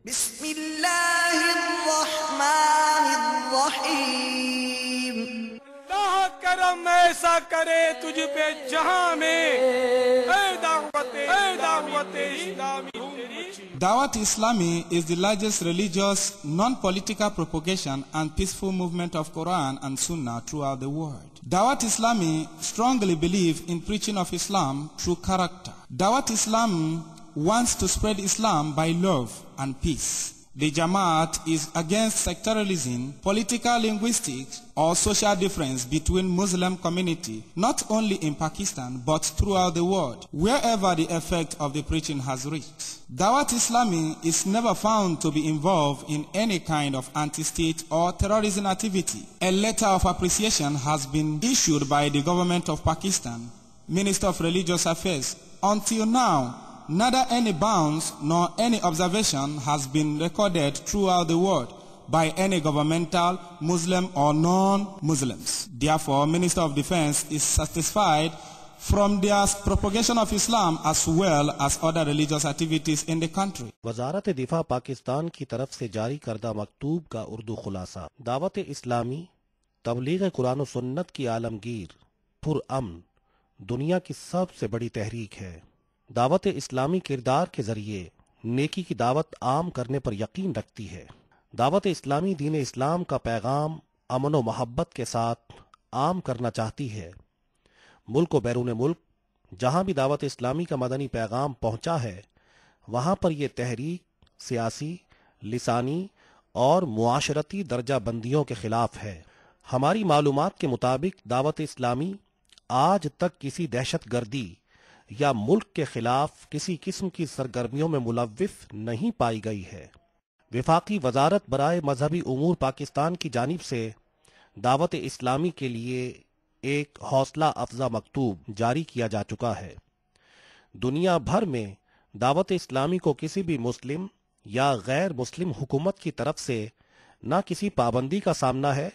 بسم اللہ الرحمن الرحیم۔ اللہ کرم ایسا کرے تجھ پہ جہاں میں، اے دعوت اسلامی تیری۔ Dawat Islami is the largest religious, non-political propagation and peaceful movement of Quran and Sunnah throughout the world. Dawat Islami strongly believe in preaching of Islam through character. Dawat Islam wants to spread Islam by love and peace. The Jamaat is against sectarianism, political, linguistic, or social difference between Muslim community, not only in Pakistan, but throughout the world, wherever the effect of the preaching has reached. Dawat Islami is never found to be involved in any kind of anti-state or terrorism activity. A letter of appreciation has been issued by the government of Pakistan, Minister of Religious Affairs. Until now, neither any bounds nor any observation has been recorded throughout the world by any governmental, Muslim or non-Muslims. Therefore, Minister of Defense is satisfied from their propagation of Islam as well as other religious activities in the country. وزارت دفاع پاکستان کی طرف سے جاری کردہ مکتوب کا اردو خلاصہ۔ دعوت اسلامی تبلیغ قرآن و سنت کی عالمگیر پرامن دنیا کی سب سے بڑی تحریک ہے۔ دعوت اسلامی کردار کے ذریعے نیکی کی دعوت عام کرنے پر یقین رکھتی ہے۔ دعوت اسلامی دین اسلام کا پیغام امن و محبت کے ساتھ عام کرنا چاہتی ہے۔ ملک و بیرون ملک جہاں بھی دعوت اسلامی کا مدنی پیغام پہنچا ہے، وہاں پر یہ تحریک سیاسی، لسانی اور معاشرتی درجہ بندیوں کے خلاف ہے۔ ہماری معلومات کے مطابق دعوت اسلامی آج تک کسی دہشت گردی یا ملک کے خلاف کسی قسم کی سرگرمیوں میں ملوث نہیں پائی گئی ہے۔ وفاقی وزارت برائے مذہبی امور پاکستان کی جانب سے دعوت اسلامی کے لیے ایک حوصلہ افزا مکتوب جاری کیا جا چکا ہے۔ دنیا بھر میں دعوت اسلامی کو کسی بھی مسلم یا غیر مسلم حکومت کی طرف سے نہ کسی پابندی کا سامنا ہے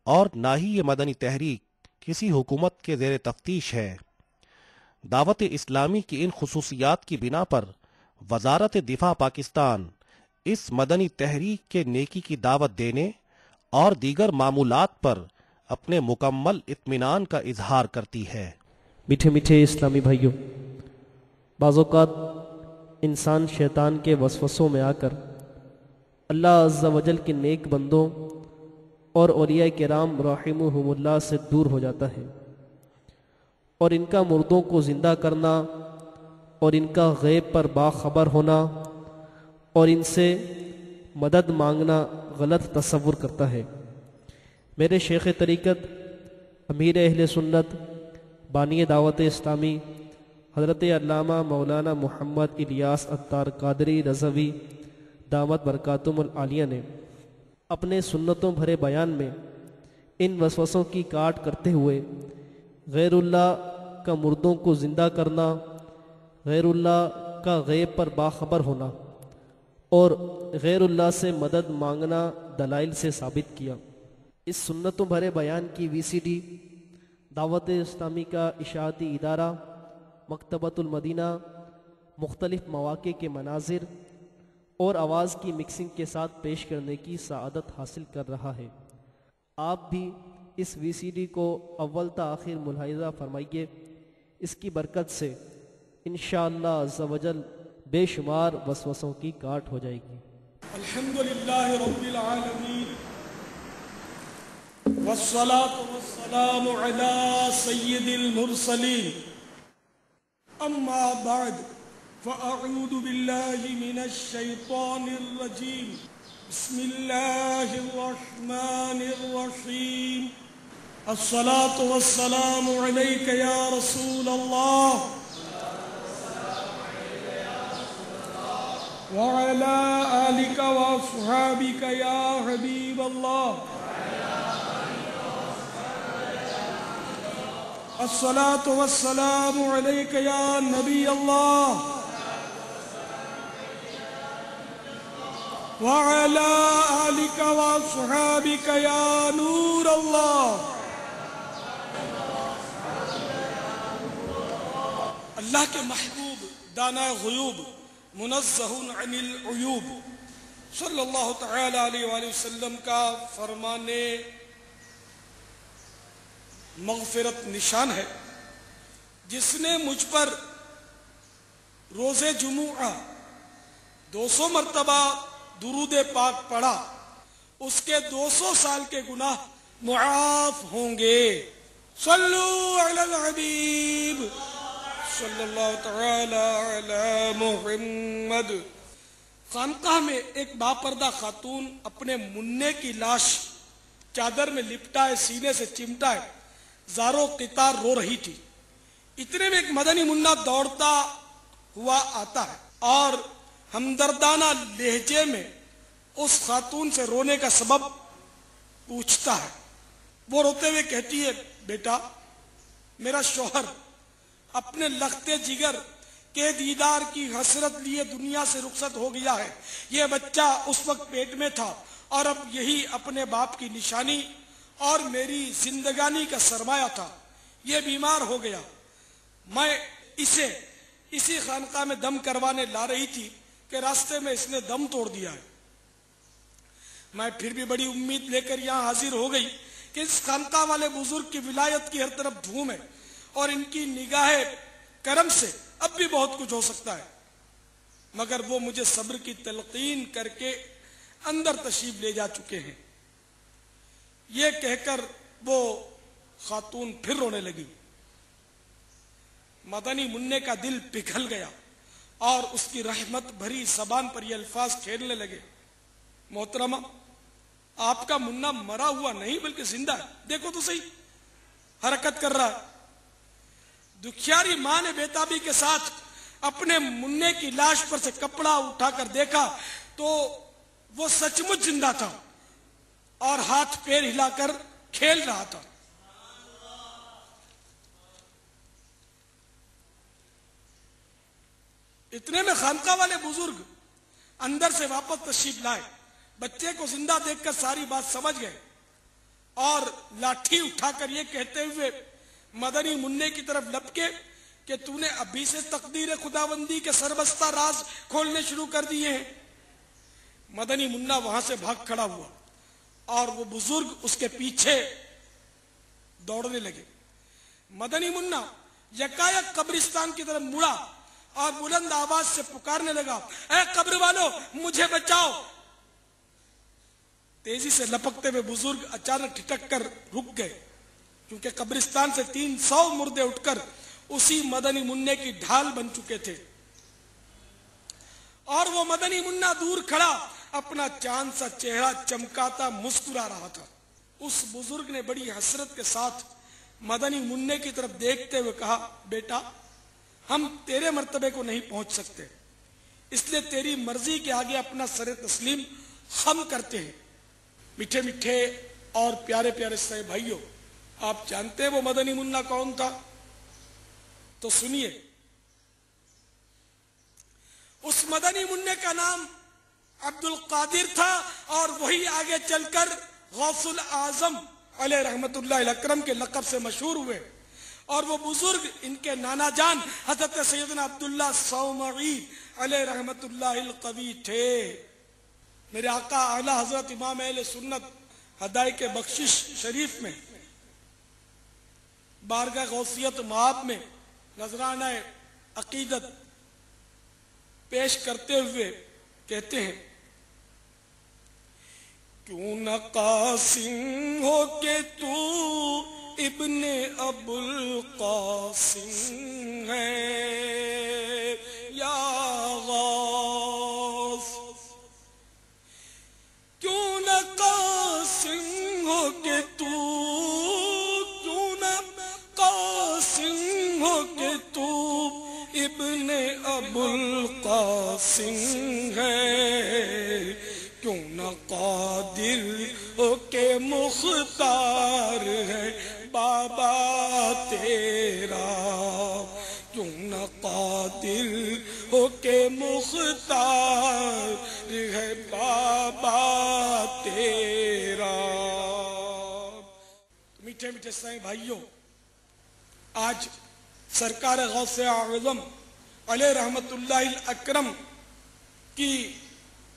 اور نہ ہی یہ مدنی تحریک کسی حکومت کے زیر تفتیش ہے۔ دعوت اسلامی کی ان خصوصیات کی بنا پر وزارت دفاع پاکستان اس مدنی تحریک کے نیکی کی دعوت دینے اور دیگر معمولات پر اپنے مکمل اطمینان کا اظہار کرتی ہے۔ میٹھے میٹھے اسلامی بھائیوں، بعض اوقات انسان شیطان کے وسوسوں میں آ کر اللہ عز و جل کے نیک بندوں اور اولیاء کرام رحمہم اللہ سے دور ہو جاتا ہے، اور ان کا مردوں کو زندہ کرنا اور ان کا غیب پر باخبر ہونا اور ان سے مدد مانگنا غلط تصور کرتا ہے۔ میرے شیخ طریقت امیر اہل سنت بانی دعوت اسلامی حضرت علامہ مولانا محمد الیاس عطار قادری رضوی دامت برکاتہم العالیہ نے اپنے سنتوں بھرے بیان میں ان وسوسوں کی کاٹ کرتے ہوئے غیر اللہ کا مردوں کو زندہ کرنا، غیر اللہ کا غیب پر باخبر ہونا اور غیر اللہ سے مدد مانگنا دلائل سے ثابت کیا۔ اس سنتوں بھرے بیان کی VCD دعوت اسلامی کا اشاعتی ادارہ مکتبۃ المدینہ مختلف مواقع کے مناظر اور آواز کی مکسنگ کے ساتھ پیش کرنے کی سعادت حاصل کر رہا ہے۔ آپ بھی اس VCD کو اول تا آخر ملاحظہ فرمائیے، اس کی برکت سے انشاءاللہ عز و جل بے شمار وسوسوں کی کاٹ ہو جائے گی۔ الحمدللہ رب العالمین والصلاة والسلام علی سید المرسلین، اما بعد فاعوذ باللہ من الشیطان الرجیم، بسم اللہ الرحمن الرحیم، الصلاة والسلام علیک یا رسول اللہ وعلی آلک واصحابک یا حبیب اللہ، الصلاة والسلام علیک یا نبی اللہ وعلی آلک واصحابک یا نور اللہ۔ اللہ کے محبوب دانا غیوب منزہ عن العیوب صلی اللہ تعالی علیہ وآلہ وسلم کا فرمان مغفرت نشان ہے، جس نے مجھ پر روز جمعہ 200 مرتبہ درود پاک پڑھا، اس کے 200 سال کے گناہ معاف ہوں گے۔ صلو علی الحبیب صلی اللہ تعالی علی محمد۔ خانقاہ میں ایک باپردہ خاتون اپنے منع کی لاش چادر میں لپٹائے سینے سے چمٹائے زاروں قطار رو رہی تھی۔ اتنے میں ایک مدنی منا دوڑتا ہوا آتا ہے اور ہمدردانہ لہجے میں اس خاتون سے رونے کا سبب پوچھتا ہے۔ وہ روتے ہوئے کہتی ہے، بیٹا، میرا شوہر اپنے لختے جگر کے دیدار کی حسرت لیے دنیا سے رخصت ہو گیا ہے۔ یہ بچہ اس وقت پیٹ میں تھا اور اب یہی اپنے باپ کی نشانی اور میری زندگانی کا سرمایہ تھا۔ یہ بیمار ہو گیا، میں اسے اسی خانقاہ میں دم کروانے لا رہی تھی کہ راستے میں اس نے دم توڑ دیا ہے۔ میں پھر بھی بڑی امید لے کر یہاں حاضر ہو گئی کہ اس خانقاہ والے بزرگ کی ولایت کی ہر طرف دھوم ہے اور ان کی نگاہ کرم سے اب بھی بہت کچھ ہو سکتا ہے، مگر وہ مجھے صبر کی تلقین کر کے اندر تشریف لے جا چکے ہیں۔ یہ کہہ کر وہ خاتون پھر رونے لگی۔ مدنی منع کا دل پگھل گیا اور اس کی رحمت بھری زبان پر یہ الفاظ کھیلنے لگے، محترمہ، آپ کا منا مرا ہوا نہیں بلکہ زندہ ہے، دیکھو تو صحیح، حرکت کر رہا ہے۔ دکھیاری ماں نے بےتابی کے ساتھ اپنے منع کی لاش پر سے کپڑا اٹھا کر دیکھا تو وہ سچ مچ زندہ تھا اور ہاتھ پیر ہلا کر کھیل رہا تھا۔ اتنے میں خانقاہ والے بزرگ اندر سے واپس تشریف لائے، بچے کو زندہ دیکھ کر ساری بات سمجھ گئے اور لاٹھی اٹھا کر یہ کہتے ہوئے مدنی منع کی طرف لپکے کہ تو نے ابھی سے تقدیر خداوندی کے سربستہ راز کھولنے شروع کر دیے ہیں۔ مدنی منع وہاں سے بھاگ کھڑا ہوا اور وہ بزرگ اس کے پیچھے دوڑنے لگے۔ مدنی منع یکایک قبرستان کی طرف مڑا اور بلند آواز سے پکارنے لگا، اے قبر والو، مجھے بچاؤ۔ تیزی سے لپکتے ہوئے بزرگ اچانک ٹھٹک کر رک گئے، کیونکہ قبرستان سے 300 مردے اٹھ کر اسی مدنی منع کی ڈھال بن چکے تھے اور وہ مدنی منع دور کھڑا اپنا چاند سا چہرہ چمکاتا مسکرا رہا تھا۔ اس بزرگ نے بڑی حسرت کے ساتھ مدنی منع کی طرف دیکھتے ہوئے کہا، بیٹا، ہم تیرے مرتبے کو نہیں پہنچ سکتے، اس لیے تیری مرضی کے آگے اپنا سر تسلیم خم کرتے ہیں۔ میٹھے میٹھے اور پیارے پیارے سے بھائیوں، آپ جانتے ہیں وہ مدنی منع کون تھا؟ تو سنیے، اس مدنی منع کا نام عبد القادر تھا اور وہی آگے چل کر غوث الاعظم علیہ رحمت اللہ اکرم کے لقب سے مشہور ہوئے، اور وہ بزرگ ان کے نانا جان حضرت سیدنا عبداللہ صومعی علیہ رحمت اللہ القوی تھے۔ میرے آقا اعلی حضرت امام اہل سنت ہدایت بخشش شریف میں بارگاہ غوثیت مآب میں نذرانہ عقیدت پیش کرتے ہوئے کہتے ہیں، کیوں نہ قاسم ہو کہ تو ابن ابو القاسم ہے یا غوث، کیوں نہ قاسم ہو کہ تو، کیوں نہ قاسم ہو کہ تو ابن ابو القاسم ہے، کیوں نہ قادر ہو کے مختار ہے بابا تیرا، کیوں نہ قادر ہو کے مختار ہے بابا تیرا۔ میٹھے میٹھے سائیں بھائیوں، آج سرکار غوث اعظم علیہ رحمت اللہ الاکرم کی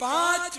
5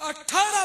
18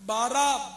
12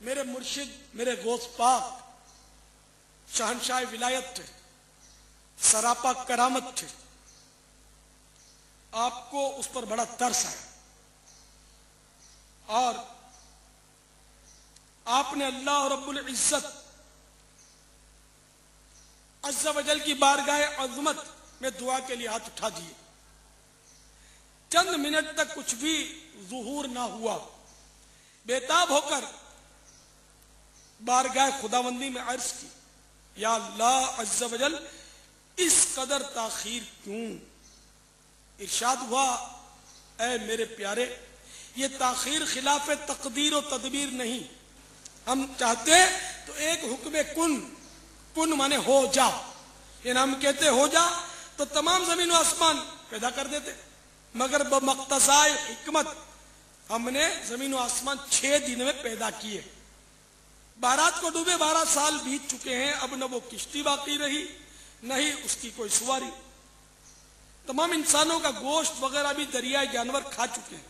میرے مرشد میرے غوث پاک شہنشاہ ولایت تھے، سراپا کرامت تھے، آپ کو اس پر بڑا ترس آیا اور آپ نے اللہ رب العزت عز و جل کی بارگاہ عظمت میں دعا کے لیے ہاتھ اٹھا دیے۔ چند منٹ تک کچھ بھی ظہور نہ ہوا، بےتاب ہو کر بارگاہ خداوندی میں عرض کی، یا اللہ عز و جل اس قدر تاخیر کیوں؟ ارشاد ہوا، اے میرے پیارے، یہ تاخیر خلاف تقدیر و تدبیر نہیں، ہم چاہتے تو ایک حکم کن مانے ہو جا، یعنی ہم کہتے ہو جا تو تمام زمین و آسمان پیدا کر دیتے، مگر بمقتضائے حکمت ہم نے زمین و آسمان 6 دن میں پیدا کیے۔ بارات کو ڈوبے 12 سال بیت چکے ہیں، اب نہ وہ کشتی باقی رہی نہ ہی اس کی کوئی سواری، تمام انسانوں کا گوشت وغیرہ بھی دریائے جانور کھا چکے ہیں،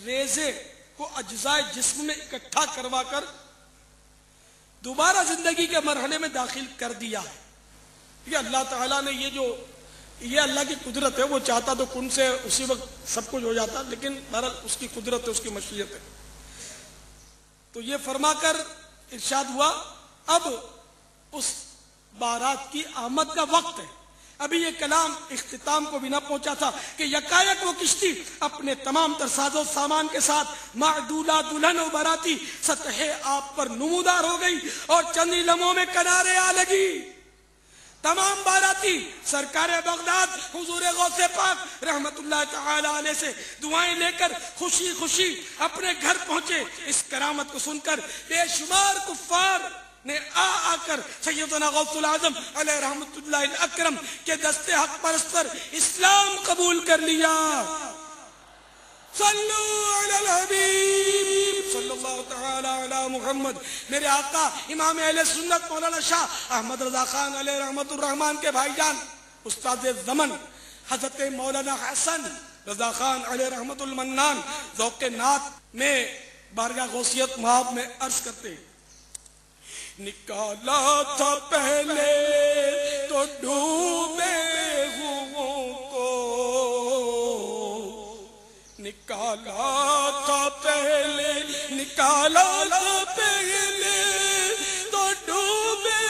ریزے کو اجزائے جسم میں اکٹھا کروا کر دوبارہ زندگی کے مرحلے میں داخل کر دیا ہے۔ یہ اللہ تعالیٰ نے یہ اللہ کی قدرت ہے، وہ چاہتا تو کن سے اسی وقت سب کچھ ہو جاتا، لیکن بہرحال اس کی قدرت ہے، اس کی مشیت ہے۔ تو یہ فرما کر ارشاد ہوا، اب اس بارات کی آمد کا وقت ہے۔ ابھی یہ کلام اختتام کو بھی نہ پہنچا تھا کہ یکایک وہ کشتی اپنے تمام تر ساز و سامان کے ساتھ معدودہ دلہن و باراتی سطح آپ پر نمودار ہو گئی اور چند ہی لمحوں میں کنارے آ لگی۔ تمام باراتی سرکار بغداد حضور غوث پاک رحمت اللہ تعالی علیہ سے دعائیں لے کر خوشی خوشی اپنے گھر پہنچے۔ اس کرامت کو سن کر بے شمار کفار نے آ کر سیدنا غوث العظم علیہ رحمت اللہ الاکرم کے دستے حق پرست پر اسلام قبول کر لیا۔ صلو علی الحبیب صلی اللہ تعالی علی محمد۔ میرے آقا امام اہل سنت مولانا شاہ احمد رضا خان علیہ رحمت الرحمن کے بھائی جان استاد زمن حضرت مولانا حسن رضا خان علیہ رحمت المنان ذوق نعت میں بارگاہ غوثیت محاب میں عرض کرتے ہیں، نکالا تھا پہلے تو ڈوبے ہوں کو، نکالا تھا پہلے تو ڈوبے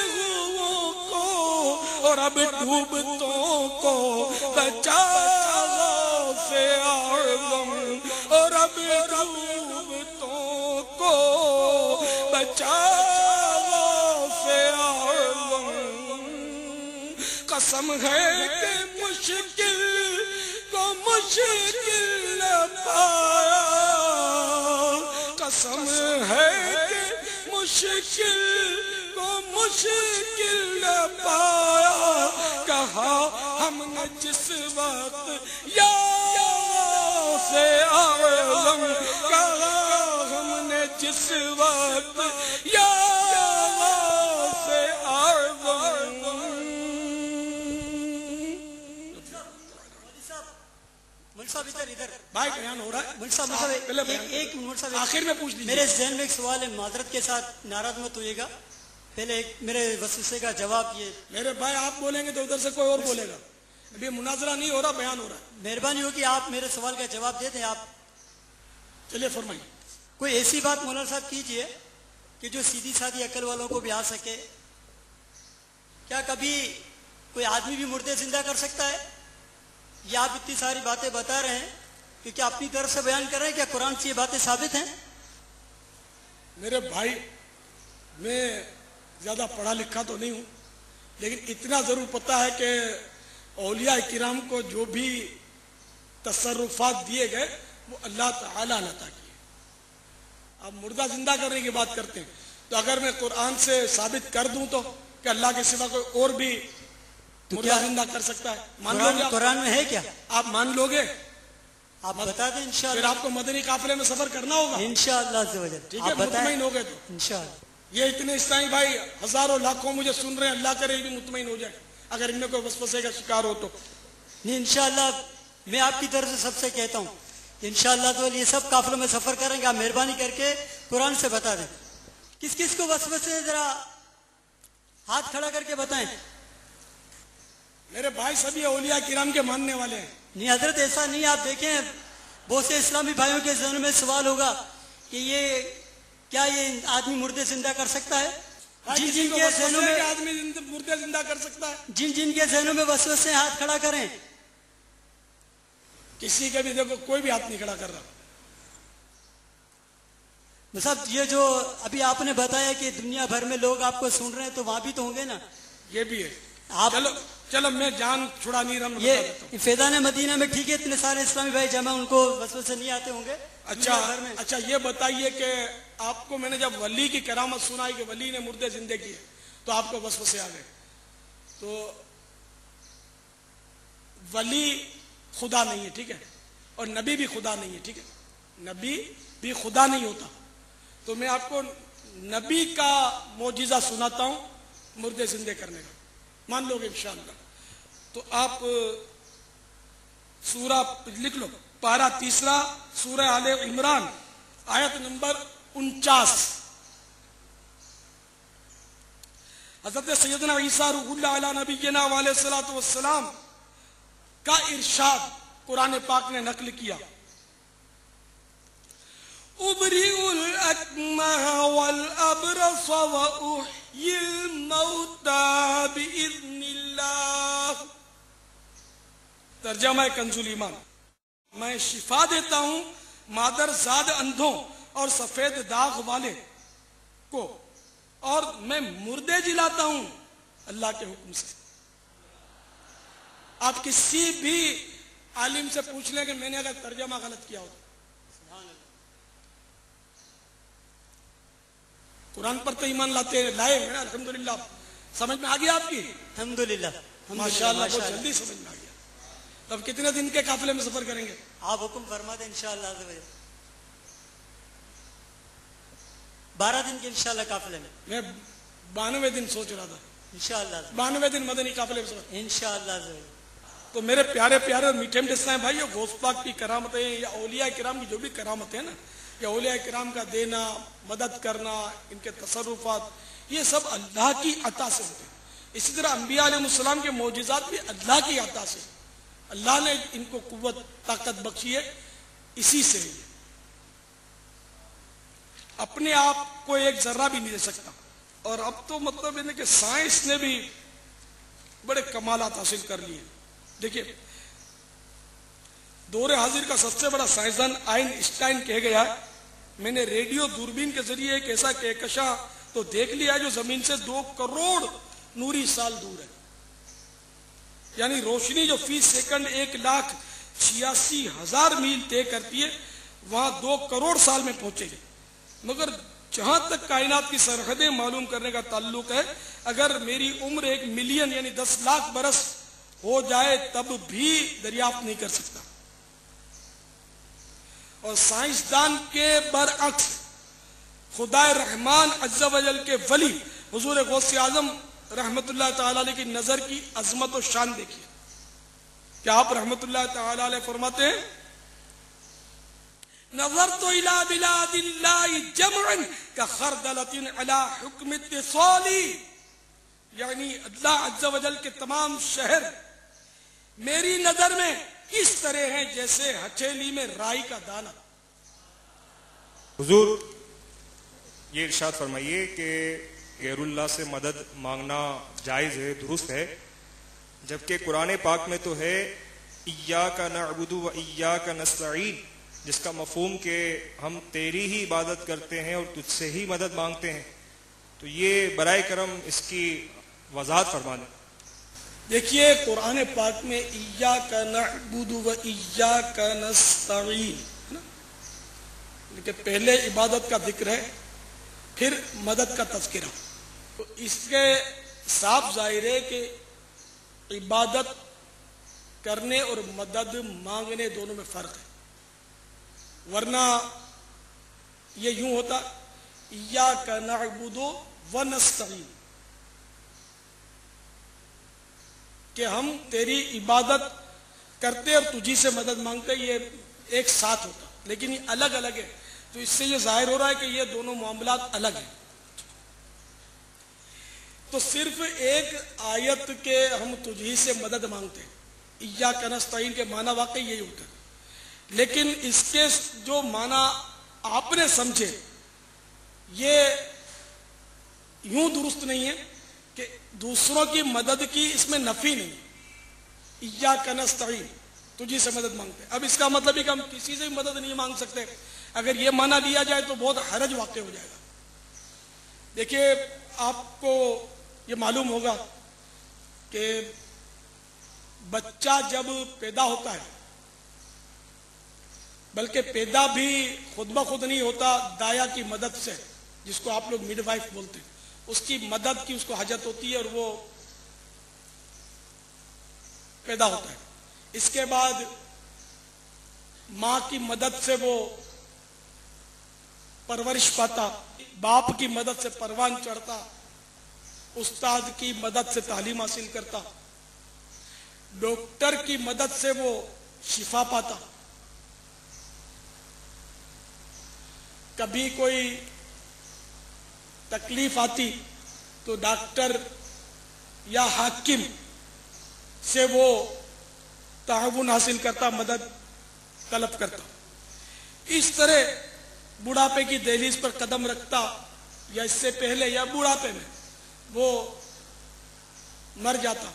ہوں کو، اور اب ڈوبتوں کو بچا سے اعظم، اور اب ڈوبتوں کو بچا قسم ہے کہ مشکل کو مشکل نہ پایا، قسم ہے کہ مشکل کو مشکل نہ پایا، کہا ہم نے جس وقت یا سے اعظم، کہا ہم نے جس وقت یا سے اعظم۔ بھائی بیان ہو رہا ہے، ایک منٹ صاحب آخر میں پوچھ لیجیے۔ میرے ذہن میں ایک سوال ہے، معذرت کے ساتھ ناراض مت ہوئیے گا، پہلے ایک میرے وسوسے کا جواب یہ۔ میرے بھائی آپ بولیں گے تو ادھر سے کوئی اور بولے گا، ابھی مناظرہ نہیں ہو رہا، بیان ہو رہا ہے۔ مہربانی ہو کہ آپ میرے سوال کا جواب دے دیں۔ آپ چلیے فرمائیے۔ کوئی ایسی بات مولانا صاحب کیجئے کہ جو سیدھی سادھی عقل والوں کو بھی آ سکے۔ کیا کبھی کوئی آدمی بھی مردے زندہ کر سکتا ہے؟ یا آپ اتنی ساری باتیں بتا رہے ہیں کہ کیا اپنی طرف سے بیان کر رہے ہیں، کیا قرآن سے یہ باتیں ثابت ہیں؟ میرے بھائی میں زیادہ پڑھا لکھا تو نہیں ہوں، لیکن اتنا ضرور پتا ہے کہ اولیاء کرام کو جو بھی تصرفات دیے گئے وہ اللہ تعالیٰ نے عطا کیے۔ اب مردہ زندہ کرنے کی بات کرتے ہیں تو اگر میں قرآن سے ثابت کر دوں تو کہ اللہ کے سوا کوئی اور بھی مردہ زندہ کر سکتا ہے، مان لو گے؟ قرآن میں ہے کیا؟ آپ مان لو گے؟ آپ بتا دیں پھر انشاءاللہ۔ آپ کو مدنی قافلے میں سفر کرنا ہوگا، انشاءاللہ عز و جل۔ ٹھیک ہے؟ مطمئن ہو گئے تو انشاءاللہ۔ یہ اتنے اسلامی بھائی ہزاروں لاکھوں مجھے سن رہے ہیں، اللہ کرے بھی مطمئن ہو جائے اگر ان میں کوئی وسوسے کا شکار ہو تو۔ نہیں انشاءاللہ میں آپ کی طرف سے سب سے کہتا ہوں انشاءاللہ تو یہ سب قافلوں میں سفر کریں گے. آپ مہربانی کر کے قرآن سے بتا دیں کس کس کو وسوسے، ذرا ہاتھ کھڑا کر کے بتائیں. میرے بھائی سبھی اولیاء کرام کے ماننے والے ہیں. نہیں حضرت ایسا نہیں. آپ دیکھیں بہت سے اسلامی بھائیوں کے ذہن میں سوال ہوگا کہ یہ کیا یہ آدمی مردے زندہ کر سکتا ہے؟ جن جن کے ذہنوں میں آدمی مردے زندہ کر سکتا ہے. جن جن کے ذہنوں میں وسوسے، ہاتھ کھڑا کریں. کسی کے بھی دیکھو کوئی بھی ہاتھ نہیں کھڑا کر رہا. صاحب یہ جو ابھی آپ نے بتایا کہ دنیا بھر میں لوگ آپ کو سن رہے ہیں، تو وہاں بھی تو ہوں گے نا. یہ بھی ہے. آپ چلو میں جان چھڑا نہیں رہا. یہ فیضان مدینہ میں ٹھیک ہے اتنے سارے اسلامی بھائی جمع، ان کو وسوسے نہیں آتے ہوں گے. اچھا یہ بتائیے کہ آپ کو میں نے جب ولی کی کرامت سنائی کہ ولی نے مردے زندے کیے تو آپ کو وسوسے آ گئے. تو ولی خدا نہیں ہے، ٹھیک ہے، اور نبی بھی خدا نہیں ہے، ٹھیک ہے. نبی بھی خدا نہیں ہوتا. تو میں آپ کو نبی کا معجزہ سناتا ہوں مردے زندے کرنے کا، مان لو گے انشاءاللہ. تو آپ سورہ لکھ لو، پارہ 3 سورہ آل عمران آیت نمبر 49. حضرت سیدنا عیسیٰ روح اللہ علیہ نبینا علیہ الصلوۃ والسلام کا ارشاد قرآن پاک نے نقل کیا. ابرئ الاکمہ والابرص واحیی الموتى باذن اللہ. ترجمہ کنز الایمان، میں شفا دیتا ہوں مادر زاد اندھوں اور سفید داغ والے کو، اور میں مردے جلاتا ہوں اللہ کے حکم سے. آپ کسی بھی عالم سے پوچھ لیں کہ میں نے اگر ترجمہ غلط کیا ہو. قرآن پر تو ایمان لائے ہیں الحمدللہ. سمجھ میں آ گیا آپ کی؟ الحمدللہ ماشاءاللہ بہت جلدی سمجھ میں آ گیا. اب کتنے دن کے قافلے میں سفر کریں گے؟ آپ حکم فرما دیں انشاءاللہ. 12 دن کے انشاءاللہ قافلے میں. میں 92 دن سوچ رہا تھا. انشاءاللہ 92 دن مدنی قافلے میں سفر. انشاءاللہ. تو میرے پیارے پیارے اور میٹھے میٹھے اسلام بھائی، غوث پاک کی کرامتیں یا اولیاء کرام کی جو بھی کرامتیں ہیں نا، یا اولیاء کرام کا دینا، مدد کرنا، ان کے تصرفات، یہ سب اللہ کی عطا سے ہوتے ہیں. اسی طرح انبیاء علیہ السلام کے معجزات بھی اللہ کی عطا سے. اللہ نے ان کو قوت طاقت بخشی ہے، اسی سے ہے. اپنے آپ کو ایک ذرہ بھی نہیں دے سکتا. اور اب تو مطلب ہے کہ سائنس نے بھی بڑے کمالات حاصل کر لیے. دیکھیے دور حاضر کا سب سے بڑا سائنسدان آئنسٹائن کہہ گیا ہے، میں نے ریڈیو دوربین کے ذریعے ایک ایسا کہکشاں تو دیکھ لیا جو زمین سے 2 کروڑ نوری سال دور ہے. یعنی روشنی جو فی سیکنڈ 1,86,000 میل طے کرتی ہے، وہاں 2 کروڑ سال میں پہنچے گی. مگر جہاں تک کائنات کی سرحدیں معلوم کرنے کا تعلق ہے، اگر میری عمر 1 ملین یعنی 10 لاکھ برس ہو جائے تب بھی دریافت نہیں کر سکتا. اور سائنسدان کے برعکس خدا رحمان عز و جل کے ولی حضور غوث اعظم رحمت اللہ تعالی علیہ کی نظر کی عظمت و شان دیکھیے کہ آپ رحمت اللہ تعالی علیہ فرماتے ہیں، نظرت الى بلاد اللہ جمعا كخردلۃ علی حکم اتصال. یعنی اللہ عز و جل کے تمام شہر میری نظر میں اس طرح ہیں جیسے ہتھیلی میں رائی کا دانہ. حضور یہ ارشاد فرمائیے کہ غیر اللہ سے مدد مانگنا جائز ہے، درست ہے، جبکہ قرآن پاک میں تو ہے ایاک نعبد و ایاک نستعین، جس کا مفہوم کہ ہم تیری ہی عبادت کرتے ہیں اور تجھ سے ہی مدد مانگتے ہیں. تو یہ برائے کرم اس کی وضاحت فرما دیں. دیکھیے قرآن پاک میں ایاک نعبد و ایاک نستعین، کہ پہلے عبادت کا ذکر ہے پھر مدد کا تذکرہ. تو اس کے صاف ظاہر ہے کہ عبادت کرنے اور مدد مانگنے دونوں میں فرق ہے. ورنہ یہ یوں ہوتا ایاک نعبد و نستعین، کہ ہم تیری عبادت کرتے اور تجھی سے مدد مانگتے. یہ ایک ساتھ ہوتا، لیکن یہ الگ الگ ہے، تو اس سے یہ ظاہر ہو رہا ہے کہ یہ دونوں معاملات الگ ہیں۔ تو صرف ایک آیت کے ہم تجھی سے مدد مانگتے ہیں، ایاک نستعین کے معنی واقعی یہی ہوتا ہے، لیکن اس کے جو معنی آپ نے سمجھے یہ یوں درست نہیں ہے کہ دوسروں کی مدد کی اس میں نفی نہیں، ایاک نستعین تجھی سے مدد مانگتے ہیں۔ اب اس کا مطلب ہے کہ ہم کسی سے بھی مدد نہیں مانگ سکتے، اگر یہ معنی لیا جائے تو بہت حرج واقع ہو جائے گا۔ دیکھیے آپ کو یہ معلوم ہوگا کہ بچہ جب پیدا ہوتا ہے، بلکہ پیدا بھی خود بخود نہیں ہوتا، دایا کی مدد سے، جس کو آپ لوگ مڈ وائف بولتے ہیں، اس کی مدد کی اس کو حاجت ہوتی ہے اور وہ پیدا ہوتا ہے۔ اس کے بعد ماں کی مدد سے وہ پرورش پاتا، باپ کی مدد سے پروان چڑھتا، استاد کی مدد سے تعلیم حاصل کرتا، ڈاکٹر کی مدد سے وہ شفا پاتا، کبھی کوئی تکلیف آتی تو ڈاکٹر یا حاکم سے وہ تعاون حاصل کرتا، مدد طلب کرتا۔ اس طرح بڑھاپے کی دہلیز پر قدم رکھتا یا اس سے پہلے یا بڑھاپے میں وہ مر جاتا۔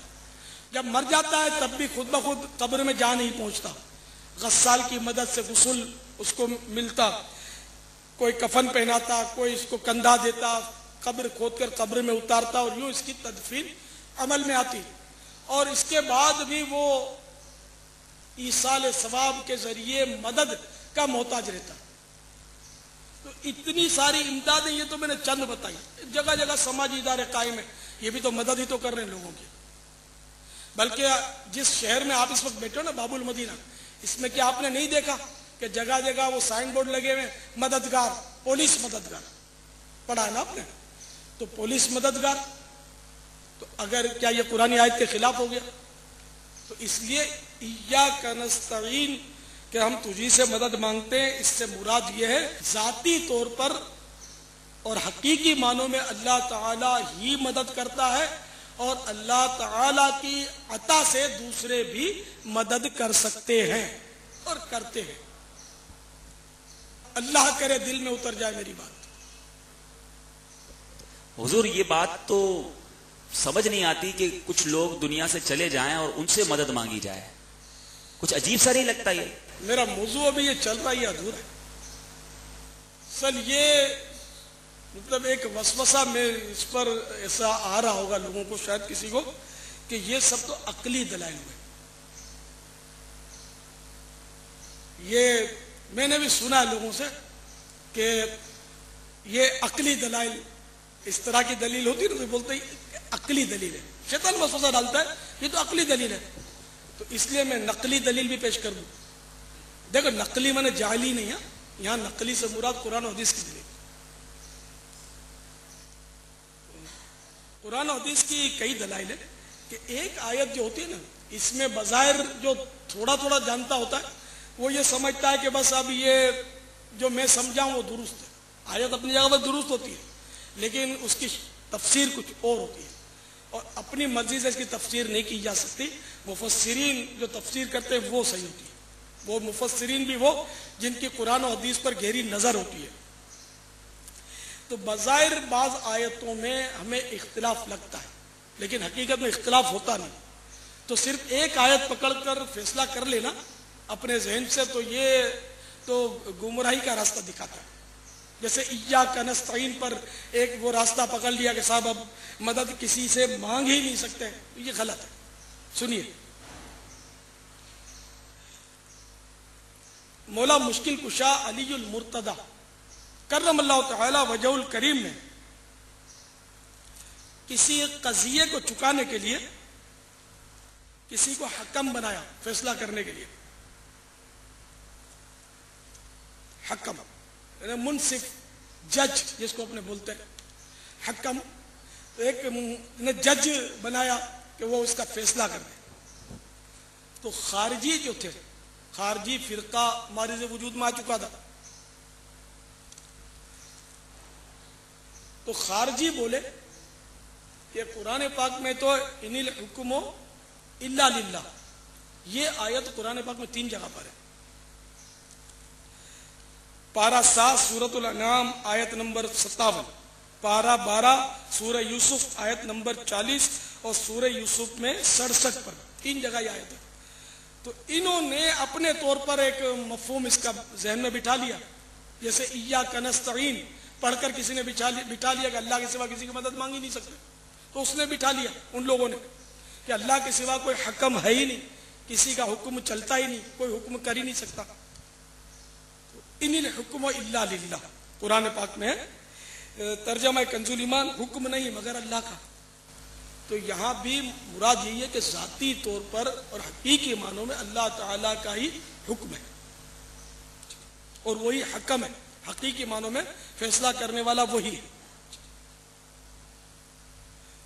جب مر جاتا ہے تب بھی خود بخود قبر میں جا نہیں پہنچتا، غسال کی مدد سے غسل اس کو ملتا، کوئی کفن پہناتا، کوئی اس کو کندھا دیتا، قبر کھود کر قبر میں اتارتا، اور یوں اس کی تدفین عمل میں آتی، اور اس کے بعد بھی وہ ایصال ثواب کے ذریعے مدد کا محتاج رہتا۔ تو اتنی ساری امدادیں، یہ تو میں نے چند بتائی، جگہ جگہ سماجی ادارے قائم ہیں، یہ بھی تو مدد ہی تو کر رہے ہیں لوگوں کی۔ بلکہ جس شہر میں آپ اس وقت بیٹھے ہو نا، باب المدینہ، اس میں کیا آپ نے نہیں دیکھا کہ جگہ جگہ وہ سائن بورڈ لگے ہوئے، مددگار، پولیس مددگار، پڑھا ہے نا آپ نے؟ تو پولیس مددگار، تو اگر کیا یہ قرآن آیت کے خلاف ہو گیا؟ تو اس لیے ایاک نستعین کہ ہم تجھی سے مدد مانگتے ہیں، اس سے مراد یہ ہے ذاتی طور پر اور حقیقی معنوں میں اللہ تعالی ہی مدد کرتا ہے، اور اللہ تعالی کی عطا سے دوسرے بھی مدد کر سکتے ہیں اور کرتے ہیں۔ اللہ کرے دل میں اتر جائے میری بات۔ حضور یہ بات تو سمجھ نہیں آتی کہ کچھ لوگ دنیا سے چلے جائیں اور ان سے مدد مانگی جائے، کچھ عجیب سا نہیں لگتا یہ؟ میرا موضوع ابھی یہ چل رہا ہے، یہ ادھورا ہے۔ سر یہ مطلب ایک وسوسہ میں اس پر ایسا آ رہا ہوگا لوگوں کو، شاید کسی کو، کہ یہ سب تو عقلی دلائل ہوئے۔ یہ میں نے بھی سنا ہے لوگوں سے کہ یہ عقلی دلائل، اس طرح کی دلیل ہوتی ہے نا، تو بولتے ہیں عقلی دلیل ہے، شیطان وسوسہ ڈالتا ہے، یہ تو عقلی دلیل ہے، تو اس لیے میں نقلی دلیل بھی پیش کر دوں۔ دیکھو نقلی میں نے جعلی نہیں ہے، یہاں نقلی سے مراد قرآن و حدیث کی دلیل۔ قرآن و حدیث کی کئی دلائل ہے کہ ایک آیت جو ہوتی ہے نا، اس میں بظاہر جو تھوڑا تھوڑا جانتا ہوتا ہے وہ یہ سمجھتا ہے کہ بس اب یہ جو میں سمجھاؤں وہ درست ہے۔ آیت اپنی جگہ پر درست ہوتی ہے، لیکن اس کی تفسیر کچھ اور ہوتی ہے، اور اپنی مرضی سے اس کی تفسیر نہیں کی جا سکتی۔ مفسرین جو تفسیر کرتے ہیں وہ صحیح ہوتی ہے، وہ مفسرین بھی وہ جن کی قرآن و حدیث پر گہری نظر ہوتی ہے۔ تو بظاہر بعض آیتوں میں ہمیں اختلاف لگتا ہے، لیکن حقیقت میں اختلاف ہوتا نہیں۔ تو صرف ایک آیت پکڑ کر فیصلہ کر لینا اپنے ذہن سے، تو یہ تو گمراہی کا راستہ دکھاتا ہے۔ جیسے ایاک نستعین پر ایک وہ راستہ پکڑ لیا کہ صاحب اب مدد کسی سے مانگ ہی نہیں سکتے، یہ غلط ہے۔ سنیے، مولا مشکل کشا علی المرتضی کرم اللہ تعالی وجہ الکریم نے کسی قضیے کو چکانے کے لیے کسی کو حکم بنایا، فیصلہ کرنے کے لیے۔ حکم یعنی منصف، جج جس کو اپنے بولتے ہیں، حکم ایک نے جج بنایا کہ وہ اس کا فیصلہ کر دے۔ تو خارجی جو تھے، خارجی فرقہ مارز وجود میں آ چکا تھا. تو خارجی بولے کہ قرآن پاک میں تو ان الحکم الا للہ، یہ آیت قرآن پاک میں 3 جگہ پر ہے. پارہ 7 سورۃ الانعام آیت نمبر 57، پارہ 12 سورہ یوسف آیت نمبر 40 اور سورہ یوسف میں 67 پر 3 جگہ یہ آیت ہے. تو انہوں نے اپنے طور پر ایک مفہوم اس کا ذہن میں بٹھا لیا، جیسے ایاک نستعین پڑھ کر کسی نے بٹھا لیا کہ اللہ کے سوا کسی کی مدد مانگی نہیں سکتے. تو اس نے بٹھا لیا ان لوگوں نے کہ اللہ کے سوا کوئی حکم ہے ہی نہیں، کسی کا حکم چلتا ہی نہیں، کوئی حکم کر ہی نہیں سکتا. ان الحکم الا للہ قرآن پاک میں ہے. ترجمہ کنز الایمان حکم نہیں مگر اللہ کا. تو یہاں بھی مراد یہی ہے کہ ذاتی طور پر اور حقیقی معنوں میں اللہ تعالیٰ کا ہی حکم ہے اور وہی حکم ہے. حقیقی معنوں میں فیصلہ کرنے والا وہی ہے.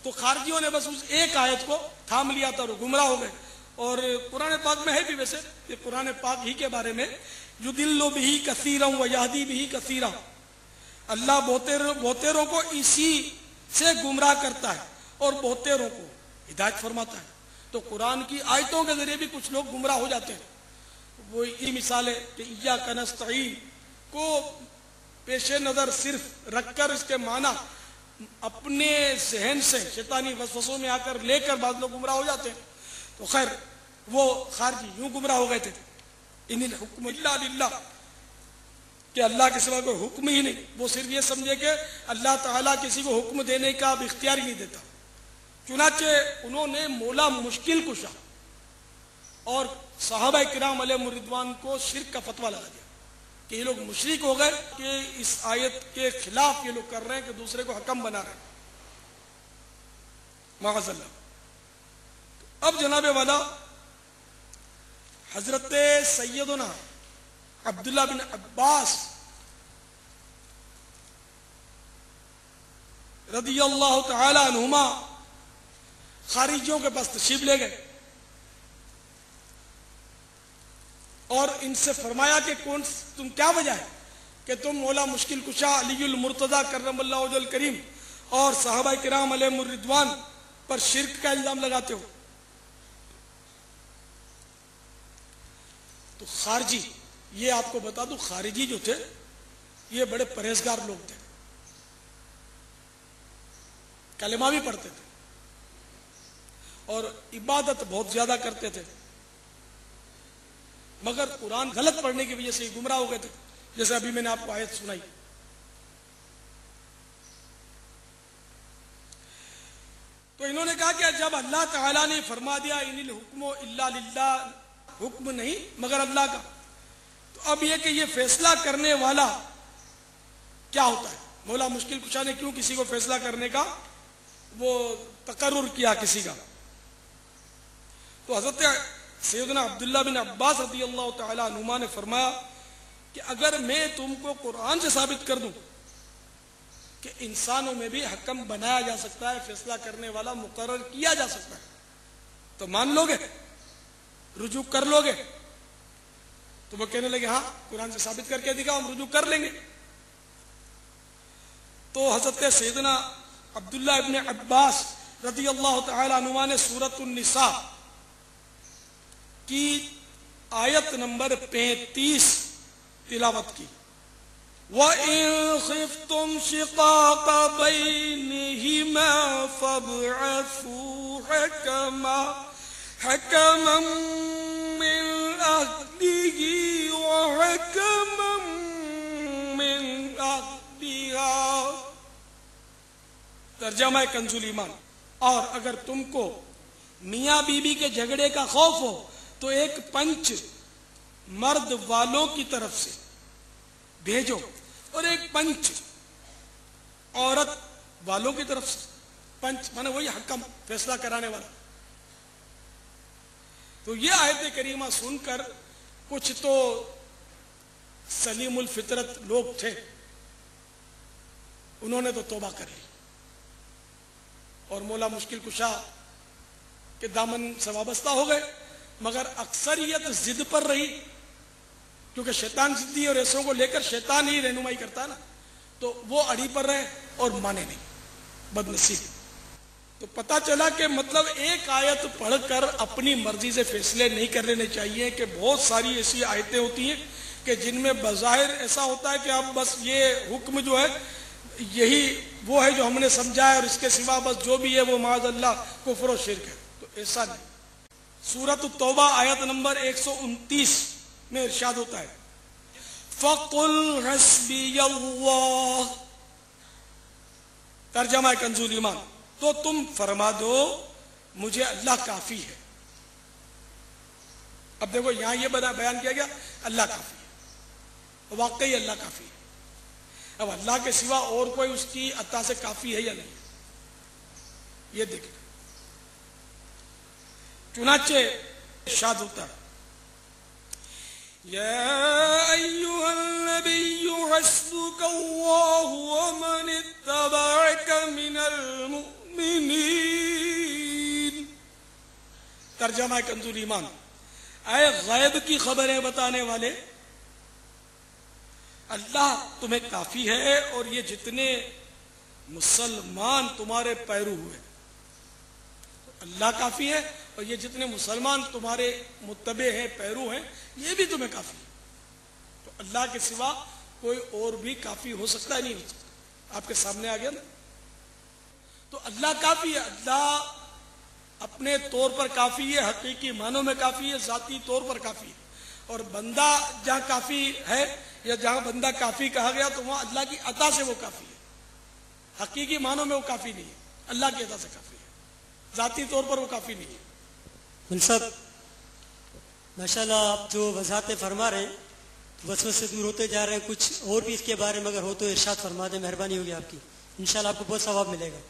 تو خارجیوں نے بس اس ایک آیت کو تھام لیا تھا اور گمراہ ہو گئے. اور قرآن پاک میں ہے بھی ویسے کہ قرآن پاک ہی کے بارے میں یضل بہ کثیرا ویہدی بہ کثیرا، اللہ بہتےروں کو اسی سے گمراہ کرتا ہے اور بہتےروں کو ہدایت فرماتا ہے. تو قرآن کی آیتوں کے ذریعے بھی کچھ لوگ گمراہ ہو جاتے ہیں. وہ یہ مثال ہے کہ ایاک نستعین کو پیش نظر صرف رکھ کر اس کے معنی اپنے ذہن سے شیطانی وسوسوں میں آ کر لے کر بعض لوگ گمراہ ہو جاتے ہیں. تو خیر وہ خارجی یوں گمراہ ہو گئے تھے. ان الحکم الا للہ کہ اللہ کے سوا کوئی حکم ہی نہیں. وہ صرف یہ سمجھے کہ اللہ تعالیٰ کسی کو حکم دینے کا اب اختیار ہی نہیں دیتا. چنانچہ انہوں نے مولا مشکل کشا اور صحابہ کرام علیہ الرضوان کو شرک کا فتویٰ لگا دیا کہ یہ لوگ مشرک ہو گئے کہ اس آیت کے خلاف یہ لوگ کر رہے ہیں کہ دوسرے کو حکم بنا رہے ہیں. معاذ اللہ. اب جناب والا حضرت سیدنا عبداللہ بن عباس رضی اللہ تعالی عنہما خارجیوں کے پاس تشریف لے گئے اور ان سے فرمایا کہ تم کیا وجہ ہے کہ تم مولا مشکل کشا علی المرتضی کرم اللہ وجہ الکریم اور صحابہ کرام علیہ الرضوان پر شرک کا الزام لگاتے ہو. تو خارجی، یہ آپ کو بتا دوں، خارجی جو تھے یہ بڑے پرہیزگار لوگ تھے، کلمہ بھی پڑھتے تھے اور عبادت بہت زیادہ کرتے تھے، مگر قرآن غلط پڑھنے کی وجہ سے یہ گمراہ ہو گئے تھے، جیسے ابھی میں نے آپ کو آیت سنائی. تو انہوں نے کہا کہ جب اللہ تعالیٰ نے فرما دیا ان الحکم الا للہ، حکم نہیں مگر اللہ کا، تو اب یہ کہ یہ فیصلہ کرنے والا کیا ہوتا ہے؟ مولا مشکل کشا نے کیوں کسی کو فیصلہ کرنے کا وہ تقرر کیا کسی کا؟ تو حضرت سیدنا عبداللہ بن عباس رضی اللہ تعالی عنہما نے فرمایا کہ اگر میں تم کو قرآن سے ثابت کر دوں کہ انسانوں میں بھی حکم بنایا جا سکتا ہے، فیصلہ کرنے والا مقرر کیا جا سکتا ہے، تو مان لو گے؟ رجوع کر لو گے؟ تو وہ کہنے لگے ہاں قرآن سے ثابت کر کے دکھاؤ، ہم رجوع کر لیں گے. تو حضرت سیدنا عبداللہ ابن عباس رضی اللہ تعالی عنہما نے سورۃ النساء کی آیت نمبر 35 تلاوت کی. وَإِن خِفْتُمْ شِقَاقَ بَيْنِهِمَا فَابْعَثُوا حَكَمًا مِّنْ أَهْلِهِ وَحَكَمًا مِّنْ أَهْلِهَا. ترجمہ کنز الایمان. اور اگر تم کو میاں بیوی کے جھگڑے کا خوف ہو تو ایک پنچ مرد والوں کی طرف سے بھیجو اور ایک پنچ عورت والوں کی طرف سے. پنچ مانے وہی حکم، فیصلہ کرانے والا. تو یہ آیت کریمہ سن کر کچھ تو سلیم الفطرت لوگ تھے، انہوں نے تو توبہ کر لی اور مولا مشکل کشا کے دامن سے وابستہ ہو گئے، مگر اکثریت ضد پر رہی کیونکہ شیطان ضدی اور ایسوں کو لے کر شیطان ہی رہنمائی کرتا ہے نا، تو وہ اڑی پر رہے اور مانے نہیں، بد نصیب۔ تو پتہ چلا کہ مطلب ایک آیت پڑھ کر اپنی مرضی سے فیصلے نہیں کر لینے چاہیے، کہ بہت ساری ایسی آیتیں ہوتی ہیں کہ جن میں بظاہر ایسا ہوتا ہے کہ اب بس یہ حکم جو ہے یہی وہ ہے جو ہم نے سمجھا ہے، اور اس کے سوا بس جو بھی ہے وہ معاذ اللہ کفر و شرک ہے۔ تو ایسا نہیں۔ سورۃ التوبہ آیت نمبر 129 میں ارشاد ہوتا ہے فَقُلْ حَسْبِيَ اللَّهُ، ترجمہ کنز ایمان، تو تم فرما دو مجھے اللہ کافی ہے۔ اب دیکھو یہاں یہ بیان کیا گیا اللہ کافی ہے، واقعی اللہ کافی ہے۔ اب اللہ کے سوا اور کوئی اس کی عطا سے کافی ہے یا نہیں، یہ دیکھیں۔ چنانچہ ارشاد ہوتا ہے یا ایھا النبی حسبک اللہ ومن اتبعک من المؤمنین، ترجمہ کنز ایمان، اے غیب کی خبریں بتانے والے، اللہ تمہیں کافی ہے اور یہ جتنے مسلمان تمہارے پیرو ہوئے، اللہ کافی ہے، اور یہ جتنے مسلمان تمہارے متبع ہیں، پیرو ہیں، یہ بھی تمہیں کافی ہے۔ تو اللہ کے سوا کوئی اور بھی کافی ہو سکتا ہے؟ نہیں ہو سکتا۔ آپ کے سامنے آ گیا نا۔ تو اللہ کافی ہے، اللہ اپنے طور پر کافی ہے، حقیقی معنوں میں کافی ہے، ذاتی طور پر کافی ہے۔ اور بندہ جہاں کافی ہے یا جہاں بندہ کافی کہا گیا تو وہاں اللہ کی عطا سے وہ کافی ہے، حقیقی معنوں میں وہ کافی نہیں ہے، اللہ کی عطا سے کافی ہے، ذاتی طور پر وہ کافی نہیں ہے۔ مل صاحب ماشاءاللہ آپ جو وضاحتیں فرما رہے ہیں وسوسے سے دور ہوتے جا رہے ہیں، کچھ اور بھی اس کے بارے میں اگر ہو تو ارشاد فرما دیں، مہربانی ہوگی آپ کی، انشاءاللہ آپ کو بہت ثواب ملے گا۔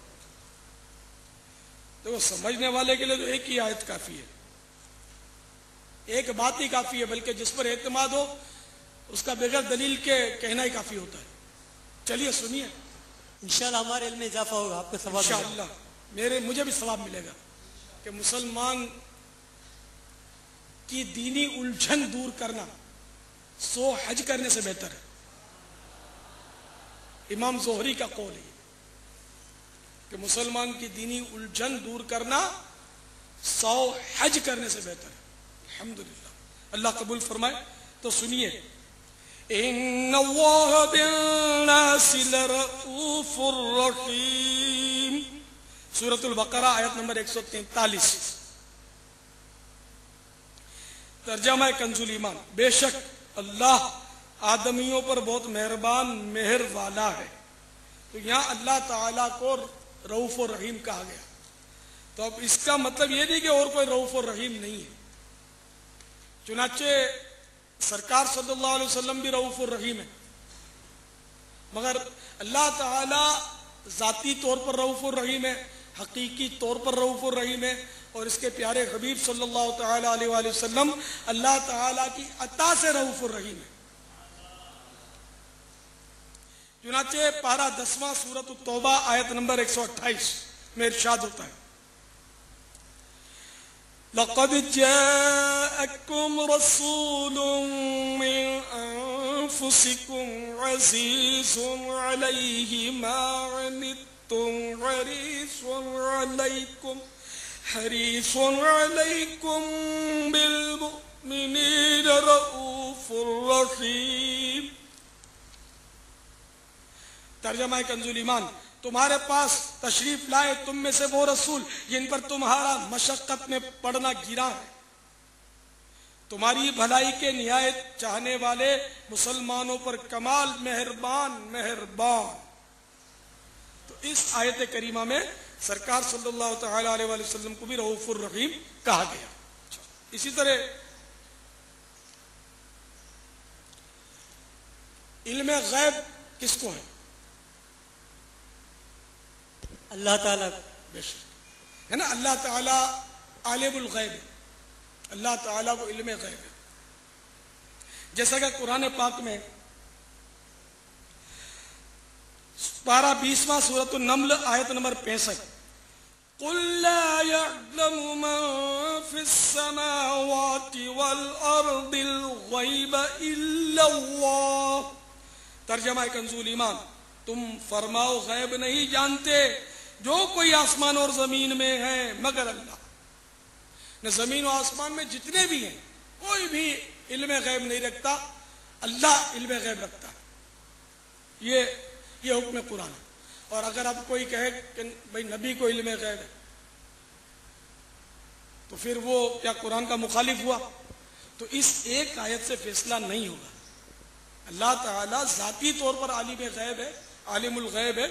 تو سمجھنے والے کے لیے تو ایک ہی آیت کافی ہے، ایک بات ہی کافی ہے، بلکہ جس پر اعتماد ہو اس کا بغیر دلیل کے کہنا ہی کافی ہوتا ہے۔ چلیے سنیے، انشاءاللہ ہمارے علم میں اضافہ ہوگا، آپ کو ثواب ملے گا۔ انشاءاللہ مجھے بھی ثواب ملے گا کہ مسلمان کی دینی الجھن دور کرنا 100 حج کرنے سے بہتر ہے۔ امام زہری کا قول ہے کہ مسلمان کی دینی الجھن دور کرنا 100 حج کرنے سے بہتر ہے۔ الحمدللہ، اللہ قبول فرمائے۔ تو سنیے، ان اللہ بالناس لرؤوف الرحیم، سورۃ البقرہ آیت نمبر 143، ترجمہ کنز ایمان، بے شک اللہ آدمیوں پر بہت مہربان مہر والا ہے۔ تو یہاں اللہ تعالیٰ کو رؤوف الرحیم کہا گیا، تو اب اس کا مطلب یہ نہیں کہ اور کوئی رؤوف الرحیم نہیں ہے۔ چنانچہ سرکار صلی اللہ علیہ وسلم بھی رؤوف الرحیم ہے، مگر اللہ تعالیٰ ذاتی طور پر رؤوف الرحیم ہے، حقیقی طور پر رؤوف الرحیم ہے، اور اس کے پیارے حبیب صلی اللہ تعالی علیہ وآلہ وسلم اللہ تعالیٰ کی عطا سے رؤوف الرحیم ہے۔ چنانچہ پارہ 10واں سورۃ التوبہ آیت نمبر 128 میں ارشاد ہوتا ہے لَقَدْ جَاءَكُمْ رَسُولٌ مِّنْ أَنفُسِكُمْ عَزِيزٌ عَلَيْهِ مَا عَنِتُّمْ حَرِيصٌ عَلَيْكُمْ بِالْمُؤْمِنِينَ رَءُوفٌ رَحِيمٌ۔ ترجمہ کنز ایمان، تمہارے پاس تشریف لائے تم میں سے وہ رسول جن پر تمہارا مشقت میں پڑنا گرا ہے، تمہاری بھلائی کے نہایت چاہنے والے، مسلمانوں پر کمال مہربان۔ تو اس آیت کریمہ میں سرکار صلی اللہ تعالی علیہ وآلہ وسلم کو بھی رؤوف الرحیم کہا گیا۔ اسی طرح علم غیب کس کو ہے؟ اللہ تعالیٰ بے شک ہے نا، اللہ تعالیٰ عالم الغیب ہے، اللہ تعالیٰ کو علم غیب ہے۔ جیسا کہ قرآن پاک میں پارہ 20واں سورۃ النمل آیت نمبر 65، قل لا يعلم من في السماوات والأرض الغيب إلا الله. ترجمہ کنز ایمان، تم فرماؤ غیب نہیں جانتے جو کوئی آسمان اور زمین میں ہے مگر اللہ. نہ زمین و آسمان میں جتنے بھی ہیں کوئی بھی علم غیب نہیں رکھتا، اللہ علم غیب رکھتا ہے. یہ حکم قرآن ہے. اور اگر اب کوئی کہے کہ بھئی نبی کو علم غیب ہے تو پھر وہ کیا قرآن کا مخالف ہوا؟ تو اس ایک آیت سے فیصلہ نہیں ہوگا. اللہ تعالیٰ ذاتی طور پر عالم غیب ہے، عالم الغیب ہے.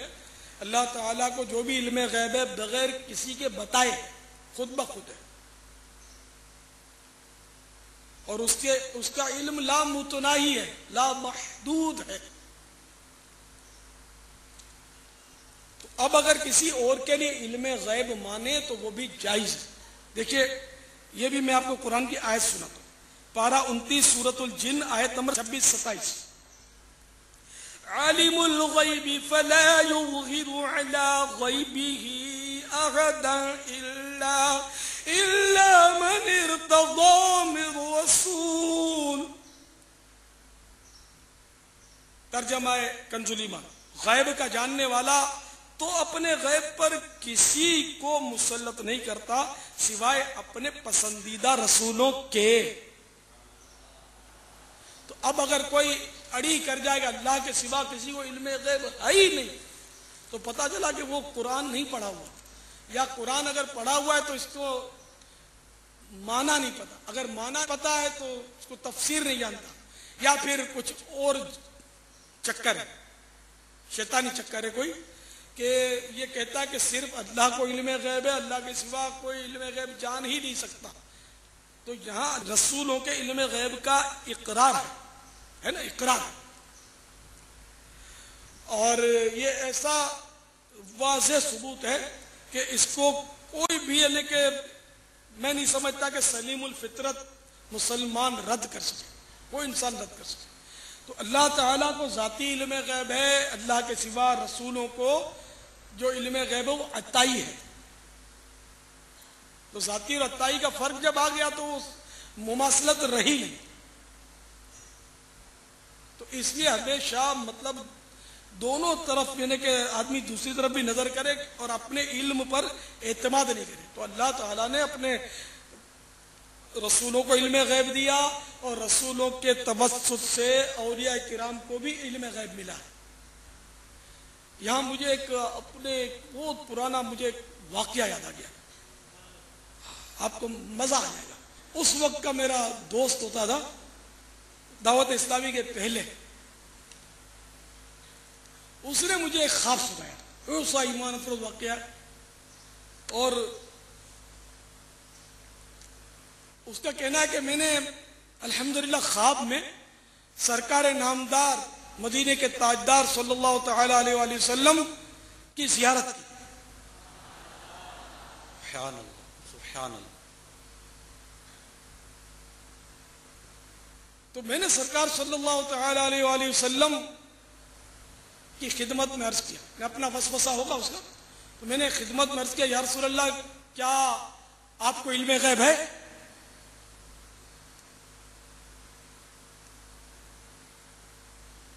اللہ تعالیٰ کو جو بھی علم غیب ہے بغیر کسی کے بتائے خود بخود ہے، اور اس کا علم لا متناہی ہے، لا محدود ہے. تو اب اگر کسی اور کے لیے علم غیب مانے تو وہ بھی جائز ہے. دیکھیے یہ بھی میں آپ کو قرآن کی آیت سناتا ہوں. پارہ 29 سورۃ الجن آیت نمبر 26-27. عالم الغیب فلا یظہر علی غیبہ احدا الا من ارتضی من رسول. ترجمہ کنز ایمان، غیب کا جاننے والا تو اپنے غیب پر کسی کو مسلط نہیں کرتا سوائے اپنے پسندیدہ رسولوں کے. تو اب اگر کوئی اڑی کر جائے گا اللہ کے سوا کسی کو علم غیب ہے ہی نہیں، تو پتہ چلا کہ وہ قرآن نہیں پڑھا ہوا، یا قرآن اگر پڑھا ہوا ہے تو اس کو معنی نہیں پتا، اگر معنی پتا ہے تو اس کو تفسیر نہیں جانتا، یا پھر کچھ اور چکر ہے، شیطانی چکر ہے کوئی کہ یہ کہتا ہے کہ صرف اللہ کو علم غیب ہے، اللہ کے سوا کوئی علم غیب جان ہی نہیں سکتا. تو یہاں رسولوں کے علم غیب کا اقرار ہے نا، اقرار. اور یہ ایسا واضح ثبوت ہے کہ اس کو کوئی بھی یعنی کہ میں نہیں سمجھتا کہ سلیم الفطرت مسلمان رد کر سکے، کوئی انسان رد کر سکے. تو اللہ تعالیٰ کو ذاتی علم غیب ہے، اللہ کے سوا رسولوں کو جو علم غیب ہے وہ عطائی ہے. تو ذاتی اور عطائی کا فرق جب آ گیا تو مماثلت رہی نہیں. تو اس لیے ہمیشہ مطلب دونوں طرف یعنی کہ آدمی دوسری طرف بھی نظر کرے اور اپنے علم پر اعتماد نہیں کرے. تو اللہ تعالیٰ نے اپنے رسولوں کو علم غیب دیا اور رسولوں کے توسط سے اولیاء کرام کو بھی علم غیب ملا. یہاں مجھے ایک اپنے بہت پرانا مجھے واقعہ یاد آ گیا، آپ کو مزہ آ جائے گا. اس وقت کا میرا دوست ہوتا تھا دعوت اسلامی کے پہلے، اس نے مجھے ایک خواب سنایا، ایسا ایمان افروز واقعہ، اور اس کا کہنا ہے کہ میں نے الحمدللہ خواب میں سرکار نامدار مدینے کے تاجدار صلی اللہ تعالی علیہ وآلہ وسلم کی زیارت کی. سبحان اللہ سبحان اللہ. تو میں نے سرکار صلی اللہ تعالی علیہ وآلہ وسلم کی خدمت میں عرض کیا، میں اپنا وسوسہ ہوگا اس کا، تو میں نے خدمت میں عرض کیا یا رسول اللہ کیا آپ کو علم غیب ہے؟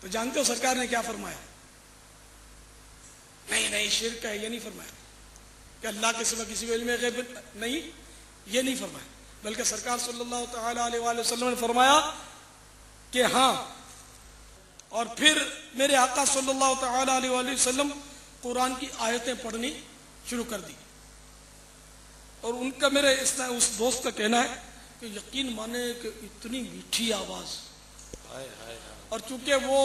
تو جانتے ہو سرکار نے کیا فرمایا؟ نہیں شرک ہے، یہ نہیں فرمایا کہ اللہ کے سوا کسی کو علم غیب نہیں، یہ نہیں فرمایا، بلکہ سرکار صلی اللہ تعالی علیہ وآلہ وسلم نے فرمایا کہ ہاں. اور پھر میرے آقا صلی اللہ تعالی علیہ وآلہ وسلم قرآن کی آیتیں پڑھنی شروع کر دی. اور ان کا میرے اس دوست کا کہنا ہے کہ یقین مانے کہ اتنی میٹھی آواز، اور چونکہ وہ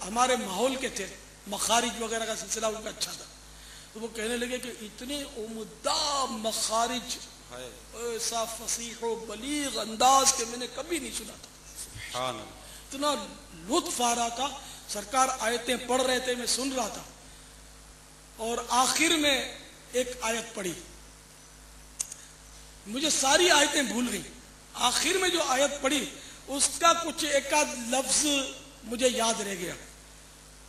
ہمارے ماحول کے تھے، مخارج وغیرہ کا سلسلہ ان کا اچھا تھا، تو وہ کہنے لگے کہ اتنے عمدہ مخارج، ایسا فصیح و بلیغ انداز کہ میں نے کبھی نہیں سنا تھا. سبحان اللہ. اتنا لطف آ رہا تھا، سرکار آیتیں پڑھ رہے تھے، میں سن رہا تھا. اور آخر میں ایک آیت پڑھی، مجھے ساری آیتیں بھول گئی، آخر میں جو آیت پڑھی اس کا کچھ ایک آدھ لفظ مجھے یاد رہ گیا.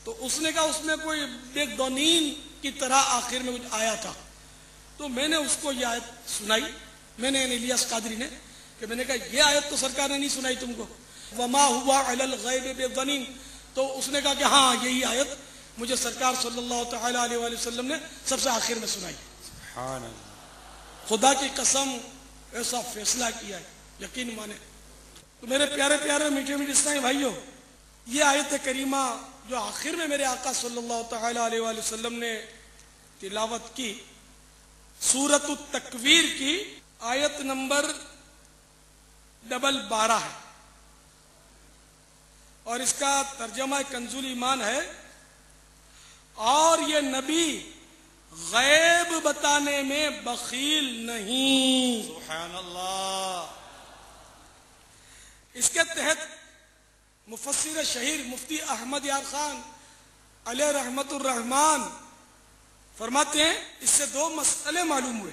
تو اس نے کہا اس میں کوئی بیک دونین کی طرح آخر میں کچھ آیا تھا تو میں نے اس کو یہ آیت سنائی، میں نے الیاس قادری نے، کہ میں نے کہا یہ آیت تو سرکار نے نہیں سنائی تم کو، وما ہوا علی الغیب بضنین، تو اس نے کہا کہ ہاں یہی آیت مجھے سرکار صلی اللہ تعالی علیہ وآلہ وسلم نے سب سے آخر میں سنائی۔ سبحان اللہ، خدا کی قسم ایسا فیصلہ کیا ہے، یقین مانے۔ تو میرے پیارے پیارے میٹھے میٹھے اسلامی بھائیوں، یہ آیت کریمہ جو آخر میں میرے آقا صلی اللہ تعالی علیہ وآلہ وسلم نے تلاوت کی، سورۃ التکویر کی آیت نمبر 12 ہے، اور اس کا ترجمہ کنز ایمان ہے، اور یہ نبی غیب بتانے میں بخیل نہیں۔ سبحان اللہ۔ اس کے تحت مفسر شہیر مفتی احمد یار خان علیہ رحمت الرحمان فرماتے ہیں اس سے دو مسئلے معلوم ہوئے،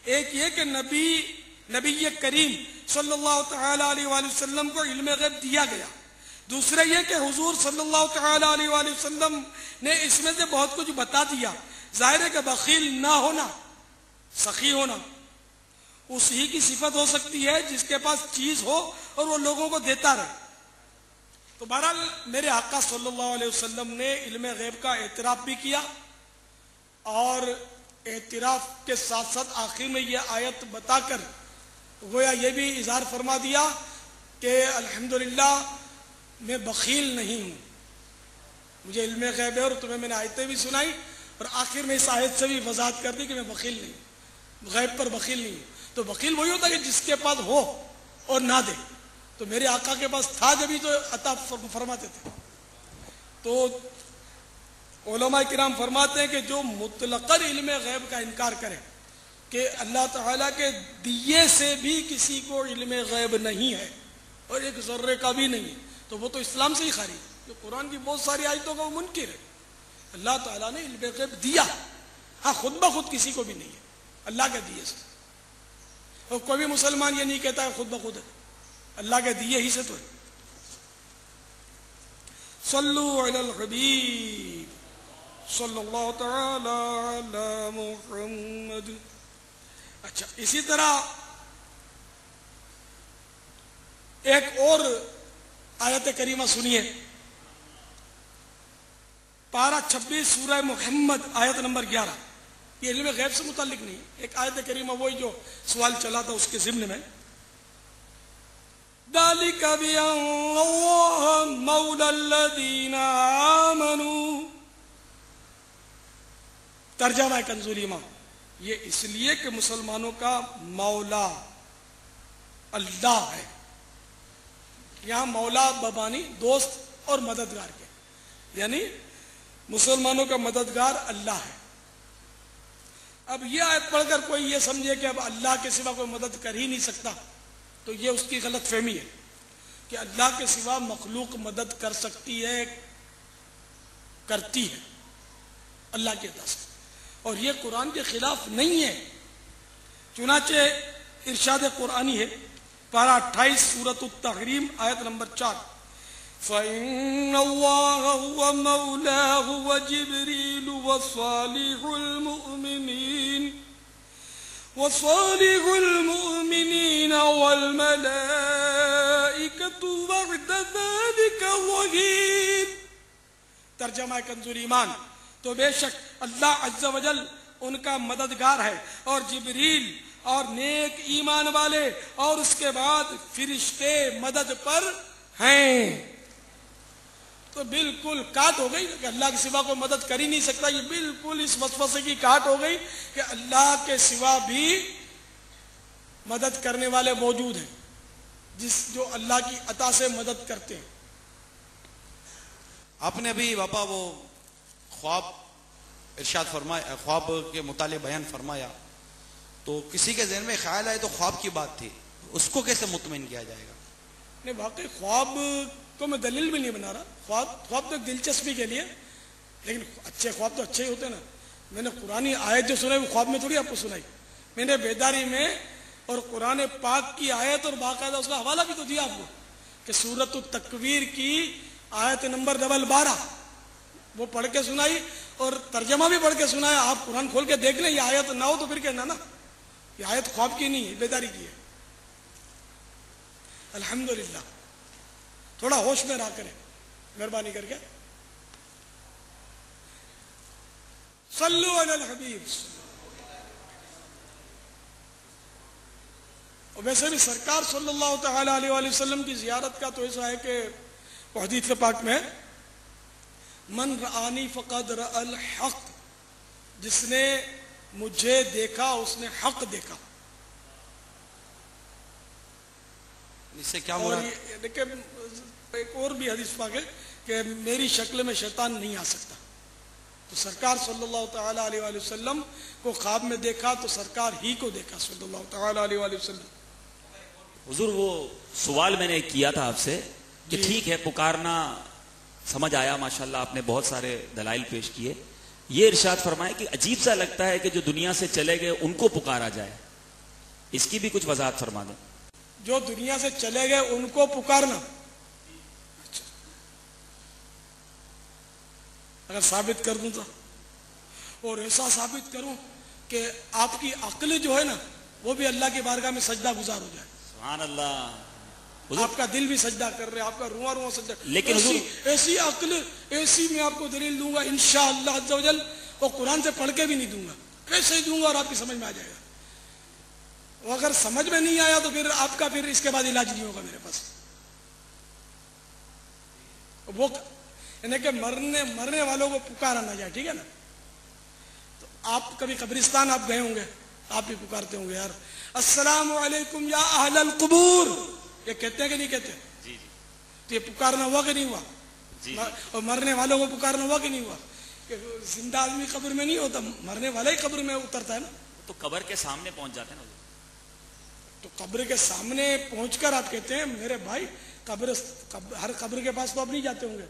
ایک یہ کہ نبی کریم صلی اللہ تعالی علیہ وآلہ وسلم کو علم غیب دیا گیا، دوسرا یہ کہ حضور صلی اللہ تعالی علیہ وآلہ وسلم نے اس میں سے بہت کچھ بتا دیا۔ ظاہر ہے کہ بخیل نہ ہونا، سخی ہونا اسی کی صفت ہو سکتی ہے جس کے پاس چیز ہو اور وہ لوگوں کو دیتا رہے۔ تو بہرحال میرے آقا صلی اللہ علیہ وسلم نے علم غیب کا اعتراف بھی کیا، اور اعتراف کے ساتھ ساتھ آخر میں یہ آیت بتا کر گویا یہ بھی اظہار فرما دیا کہ الحمدللہ میں بخیل نہیں ہوں، مجھے علم غیب ہے اور تمہیں میں نے آیتیں بھی سنائی، اور آخر میں اس آیت سے بھی وضاحت کر دی کہ میں بخیل نہیں ہوں، غیب پر بخیل نہیں ہوں۔ تو بخیل وہی ہوتا ہے کہ جس کے پاس ہو اور نہ دے، تو میرے آقا کے پاس تھا جبھی تو عطا فرماتے تھے۔ تو علماء کرام فرماتے ہیں کہ جو مطلقاً علم غیب کا انکار کرے کہ اللہ تعالیٰ کے دیے سے بھی کسی کو علم غیب نہیں ہے اور ایک ذرے کا بھی نہیں ہے، تو وہ تو اسلام سے ہی خارج ہے۔ جو قرآن کی بہت ساری آیتوں کا وہ منکر ہے۔ اللہ تعالیٰ نے علم غیب دیا، ہاں خود بخود کسی کو بھی نہیں ہے، اللہ کے دیے سے، اور کوئی بھی مسلمان یہ نہیں کہتا ہے خود بخود ہے، اللہ کے دیے ہی سے تو ہے۔ صلو علی الحبیب صلی اللہ تعالی علی محمد۔ اچھا، اسی طرح ایک اور آیت کریمہ سنیے، پارہ 26 سورہ محمد آیت نمبر 11۔ یہ علم غیب سے متعلق نہیں، ایک آیت کریمہ وہی جو سوال چلا تھا اس کے ضمن میں، ذَلِكَ بِأَنَّ اللَّهَ مَوْلَى الَّذِينَ آمَنُوا۔ ترجمہ ہے کنز ایمان، یہ اس لیے کہ مسلمانوں کا مولا اللہ ہے۔ یہاں مولا بمانی دوست اور مددگار کے، یعنی مسلمانوں کا مددگار اللہ ہے۔ اب یہ آیت پڑھ کر کوئی یہ سمجھے کہ اب اللہ کے سوا کوئی مدد کر ہی نہیں سکتا، تو یہ اس کی غلط فہمی ہے کہ اللہ کے سوا مخلوق مدد کر سکتی ہے، کرتی ہے اللہ کی عطا سے، اور یہ قرآن کے خلاف نہیں ہے۔ چنانچہ ارشاد قرآنی ہے، پارہ 28 سورۃ التحریم آیت نمبر 4، فَإِنَّ اللَّهَ هُوَ مَوْلَاهُ وَجِبْرِيلُ وَصَالِحُ الْمُؤْمِنِينَ وَالْمَلَائِكَةُ بَعْدَ ذَلِكَ ظَهِيرٌ۔ ترجمہ کنز ایمان، تو بے شک اللہ عز و جل ان کا مددگار ہے، اور جبریل اور نیک ایمان والے اور اس کے بعد فرشتے مدد پر ہیں۔ تو بالکل کاٹ ہو گئی کہ اللہ کے سوا کوئی مدد کر ہی نہیں سکتا، یہ بالکل اس وسوسے کی کاٹ ہو گئی کہ اللہ کے سوا بھی مدد کرنے والے موجود ہیں جو اللہ کی عطا سے مدد کرتے ہیں۔ آپ نے ابھی باپا وہ خواب ارشاد فرمایا، خواب کے متعلق بیان فرمایا، تو کسی کے ذہن میں خیال آئے تو خواب کی بات تھی، اس کو کیسے مطمئن کیا جائے گا؟ نہیں، واقعی خواب کو میں دلیل بھی نہیں بنا رہا، خواب تو ایک دلچسپی کے لیے، لیکن اچھے خواب تو اچھے ہی ہوتے ہیں نا۔ میں نے قرآنی آیت جو سنائی وہ خواب میں تھوڑی آپ کو سنائی، میں نے بیداری میں اور قرآن پاک کی آیت اور باقاعدہ اس کا حوالہ بھی تو دیا آپ کو کہ سورۃ التکویر کی آیت نمبر 12 وہ پڑھ کے سنائی اور ترجمہ بھی پڑھ کے سنایا. آپ قرآن کھول کے دیکھ لیں, یہ آیت نہ ہو تو پھر کہنا نا یہ آیت خواب کی نہیں ہے, بیداری کی ہے. الحمدللہ. تھوڑا ہوش میں رہا کریں مہربانی کر کے. صلو علی الحبیب. اور ویسے بھی سرکار صلی اللہ تعالی علیہ وآلہ وسلم کی زیارت کا تو ایسا ہے کہ حدیث پاک میں من رآنی فقد رأى الحق, جس نے مجھے دیکھا اس نے حق دیکھا. اس سے کیا اور مراد؟ دیکھیں ایک اور بھی حدیث پاک ہے کہ میری شکل میں شیطان نہیں آ سکتا. تو سرکار صلی اللہ تعالی علیہ وآلہ وسلم کو خواب میں دیکھا تو سرکار ہی کو دیکھا صلی اللہ تعالی علیہ وآلہ وسلم. حضور وہ سوال میں نے کیا تھا آپ سے کہ ٹھیک ہے پکارنا سمجھ آیا, ماشاءاللہ آپ نے بہت سارے دلائل پیش کیے. یہ ارشاد فرمائے کہ عجیب سا لگتا ہے کہ جو دنیا سے چلے گئے ان کو پکارا جائے, اس کی بھی کچھ وضاحت فرما دیں. جو دنیا سے چلے گئے ان کو پکارنا, اگر ثابت کر دوں تو, اور ایسا ثابت کروں کہ آپ کی عقل جو ہے نا وہ بھی اللہ کی بارگاہ میں سجدہ گزار ہو جائے. سبحان اللہ. آپ کا دل بھی سجدہ کر رہے, آپ کا رواں رواں سجدہ. لیکن ایسی عقل ایسی میں آپ کو دلیل دوں گا انشاءاللہ عز و جل, اور قرآن سے پڑھ کے بھی نہیں دوں گا, ویسے ہی دوں گا اور آپ کی سمجھ میں آ جائے گا. اور اگر سمجھ میں نہیں آیا تو پھر آپ کا پھر اس کے بعد علاج نہیں ہوگا میرے پاس. وہ یعنی کہ مرنے والوں کو پکارا نہ جائے, ٹھیک ہے نا. تو آپ کبھی قبرستان آپ گئے ہوں گے, آپ بھی پکارتے ہوں گے یار السلام علیکم یا اہل القبور, یہ کہتے ہیں کہ نہیں کہتے؟ جی جی. تو یہ پکارنا ہوا کہ نہیں ہوا؟ جی. اور مرنے والوں کو پکارنا ہوا کہ نہیں ہوا؟ کہ زندہ آدمی قبر میں نہیں ہوتا, مرنے والا ہی قبر میں اترتا ہے نا. تو قبر کے سامنے پہنچ جاتے ہیں نا. تو قبر کے سامنے پہنچ کر آپ کہتے ہیں میرے بھائی ہر قبر کے پاس تو آپ نہیں جاتے ہوں گے,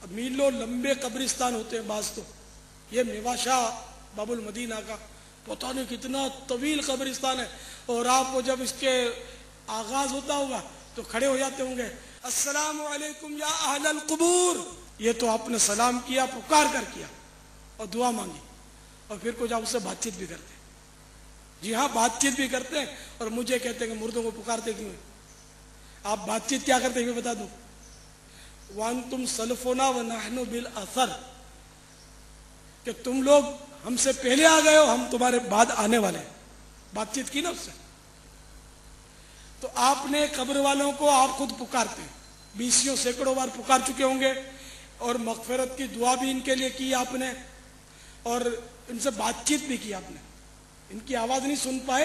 اب میلوں لمبے قبرستان ہوتے ہیں بعض. تو یہ میواشا باب المدینہ کا پتہ نہیں کتنا طویل قبرستان ہے, اور آپ کو جب اس کے آغاز ہوتا ہوگا تو کھڑے ہو جاتے ہوں گے السلام علیکم یا اہل القبور. یہ تو آپ نے سلام کیا, پکار کر کیا اور دعا مانگی, اور پھر کچھ آپ اس سے بات چیت بھی کرتے ہیں. جی ہاں بات چیت بھی کرتے ہیں, اور مجھے کہتے ہیں کہ مردوں کو پکارتے کیوں ہیں؟ آپ بات چیت کیا کرتے ہیں میں بتا دوں. وَأَنْتُمْ سَلَفُنَا وَنَحْنُ بِالْأَثَرِ, کہ تم لوگ ہم سے پہلے آ گئے ہو, ہم تمہارے بعد آنے والے ہیں. بات چیت کی نا اس سے. تو آپ نے قبر والوں کو آپ خود پکارتے ہیں, 20 سینکڑوں بار پکار چکے ہوں گے, اور مغفرت کی دعا بھی ان کے لیے کی آپ نے, اور ان سے بات چیت بھی کی آپ نے. ان کی آواز نہیں سن پائے,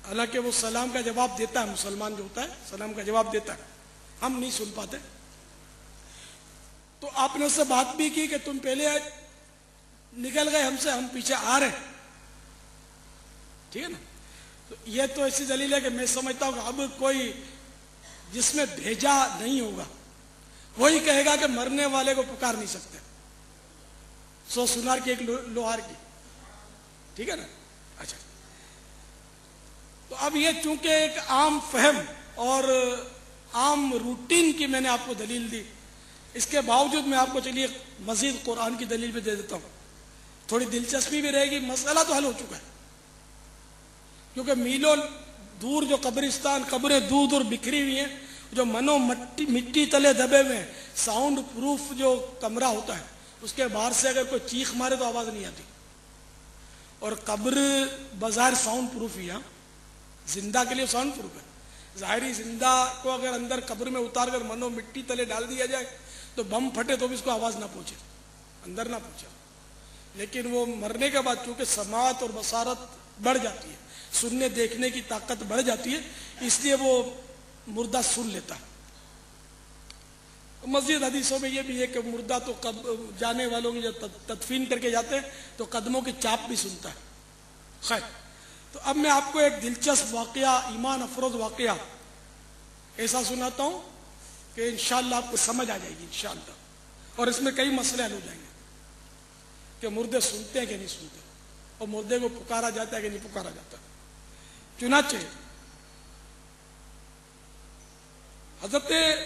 حالانکہ وہ سلام کا جواب دیتا ہے, مسلمان جو ہوتا ہے سلام کا جواب دیتا ہے, ہم نہیں سن پاتے. تو آپ نے اس سے بات بھی کی کہ تم پہلے نکل گئے ہم سے, ہم پیچھے آ رہے ہیں, ٹھیک ہے نا. تو یہ تو ایسی دلیل ہے کہ میں سمجھتا ہوں کہ اب کوئی جس میں بھیجا نہیں ہوگا وہی کہے گا کہ مرنے والے کو پکار نہیں سکتے, 100 سنار کی ایک لوہار کی, ٹھیک ہے نا. اچھا, تو اب یہ چونکہ ایک عام فہم اور عام روٹین کی میں نے آپ کو دلیل دی, اس کے باوجود میں آپ کو چلیے مزید قرآن کی دلیل بھی دے دیتا ہوں, تھوڑی دلچسپی بھی رہے گی. مسئلہ تو حل ہو چکا ہے, کیونکہ میلوں دور جو قبرستان, قبریں دور دور بکھری ہوئی ہیں, جو منو مٹی تلے دبے ہوئے ہیں, ساؤنڈ پروف جو کمرہ ہوتا ہے, اس کے باہر سے اگر کوئی چیخ مارے تو آواز نہیں آتی. اور قبر بظاہر ساؤنڈ پروف ہی ہے, زندہ کے لیے ساؤنڈ پروف ہے. ظاہری زندہ کو اگر اندر قبر میں اتار کر منو مٹی تلے ڈال دیا جائے تو بم پھٹے تو بھی اس کو آواز نہ پہنچے, اندر نہ پہنچے. لیکن وہ مرنے کے بعد چونکہ سماعت اور بصارت بڑھ جاتی ہے, سننے دیکھنے کی طاقت بڑھ جاتی ہے, اس لیے وہ مردہ سن لیتا ہے. مزید حدیثوں میں یہ بھی ہے کہ مردہ تو جانے والوں کی جب تدفین کر کے جاتے ہیں تو قدموں کی چاپ بھی سنتا ہے. خیر, تو اب میں آپ کو ایک دلچسپ واقعہ, ایمان افروز واقعہ ایسا سناتا ہوں کہ انشاءاللہ آپ کو سمجھ آ جائے گی انشاءاللہ, اور اس میں کئی مسئلے حل ہو جائیں گے کہ مردے سنتے ہیں کہ نہیں سنتے, اور مردے کو پکارا جاتا ہے کہ نہیں پکارا جاتا. چنانچہ حضرت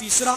3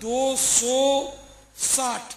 260।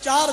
4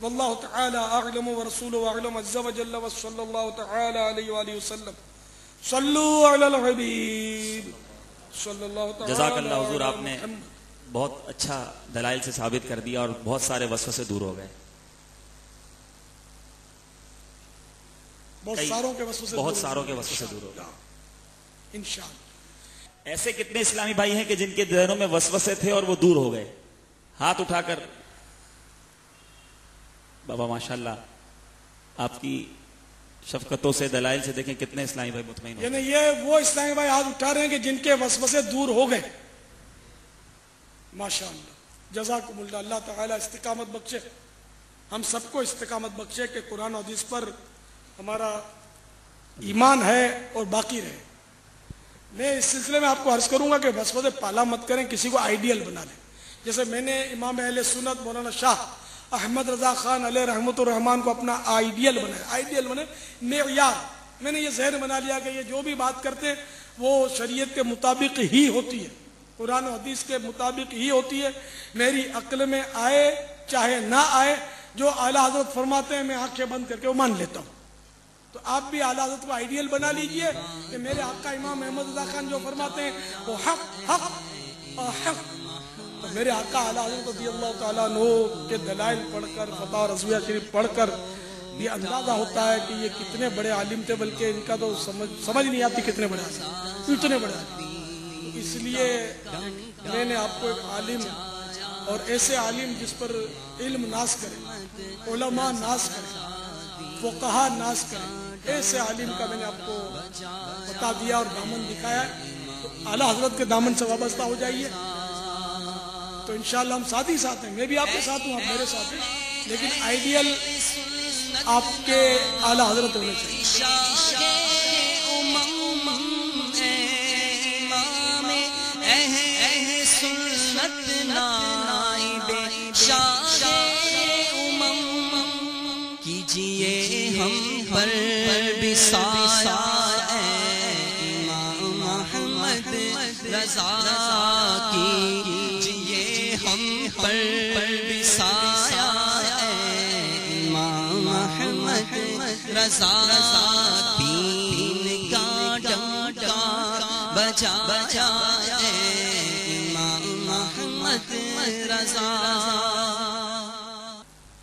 واللہ تعالی اعلم ورسولہ اعلم عز وجل وصلی اللہ تعالی علیہ وآلہ وسلم صلو علی الحبیب صلی اللہ تعالی جزاک اللہ حضور، آپ نے محمد۔ بہت اچھا دلائل سے ثابت کر دیا اور بہت سارے وسوسے دور ہو گئے، بہت ساروں کے وسوسے دور ہو گئے انشاءاللہ۔ ایسے کتنے اسلامی بھائی ہیں کہ جن کے ذہنوں میں وسوسے تھے اور وہ دور ہو گئے؟ ہاتھ اٹھا کر بابا ماشاءاللہ آپ کی شفقتوں سے دلائل سے دیکھیں کتنے اسلامی بھائی مطمئن ہو یعنی یہ وہ اسلامی بھائی ہاتھ اٹھا رہے ہیں کہ جن کے وسوسے دور ہو گئے، ماشاءاللہ جزاکم اللہ۔ اللہ تعالیٰ استقامت بخشے، ہم سب کو استقامت بخشے کہ قرآن و حدیث پر ہمارا ایمان ہے اور باقی رہے۔ میں اس سلسلے میں آپ کو عرض کروں گا کہ وسوسے پالا مت کریں، کسی کو آئیڈیل بنا لیں۔ جیسے میں نے امام اہل سنت مولانا شاہ احمد رضا خان علیہ رحمت الرحمان کو اپنا آئیڈیل بنایا، آئیڈیل بنے معیار۔ میں نے یہ ذہن بنا لیا کہ یہ جو بھی بات کرتے ہیں وہ شریعت کے مطابق ہی ہوتی ہے، قرآن و حدیث کے مطابق ہی ہوتی ہے، میری عقل میں آئے چاہے نہ آئے، جو اعلیٰ حضرت فرماتے ہیں میں آنکھیں بند کر کے وہ مان لیتا ہوں۔ تو آپ بھی اعلیٰ حضرت کو آئیڈیل بنا لیجئے کہ میرے آقا امام احمد رضا خان جو فرماتے ہیں وہ حق اور حق۔ تو میرے آقا اعلیٰ حضرت رضی اللہ تعالیٰ عنہ کے دلائل پڑھ کر، فتح رضویہ شریف پڑھ کر یہ اندازہ ہوتا ہے کہ یہ کتنے بڑے عالم تھے، بلکہ ان کا تو سمجھ نہیں آتی کتنے بڑے عالم، اتنے بڑے عالم۔ اس لیے میں نے آپ کو ایک عالم اور ایسے عالم جس پر علم ناز کرے، علماء ناز کرے، فقہا ناز کرے، ایسے عالم کا میں نے آپ کو بتا دیا اور دامن دکھایا ہے۔ تو اعلیٰ حضرت کے دامن سے وابستہ ہو جائیے، تو انشاءاللہ ہم ساتھ ہی ساتھ ہیں۔ میں بھی آپ کے ساتھ ہوں، آپ میرے ساتھ ہیں، لیکن آئیڈیل آپ کے اعلیٰ حضرت ہونے چاہیے۔ کیجئے ہم پر بھی سایہ امام محمد رضا، کیجئے ہم پر بھی سایہ امام محمد رضا، دین کا ڈنکا بجا امام محمد رضا۔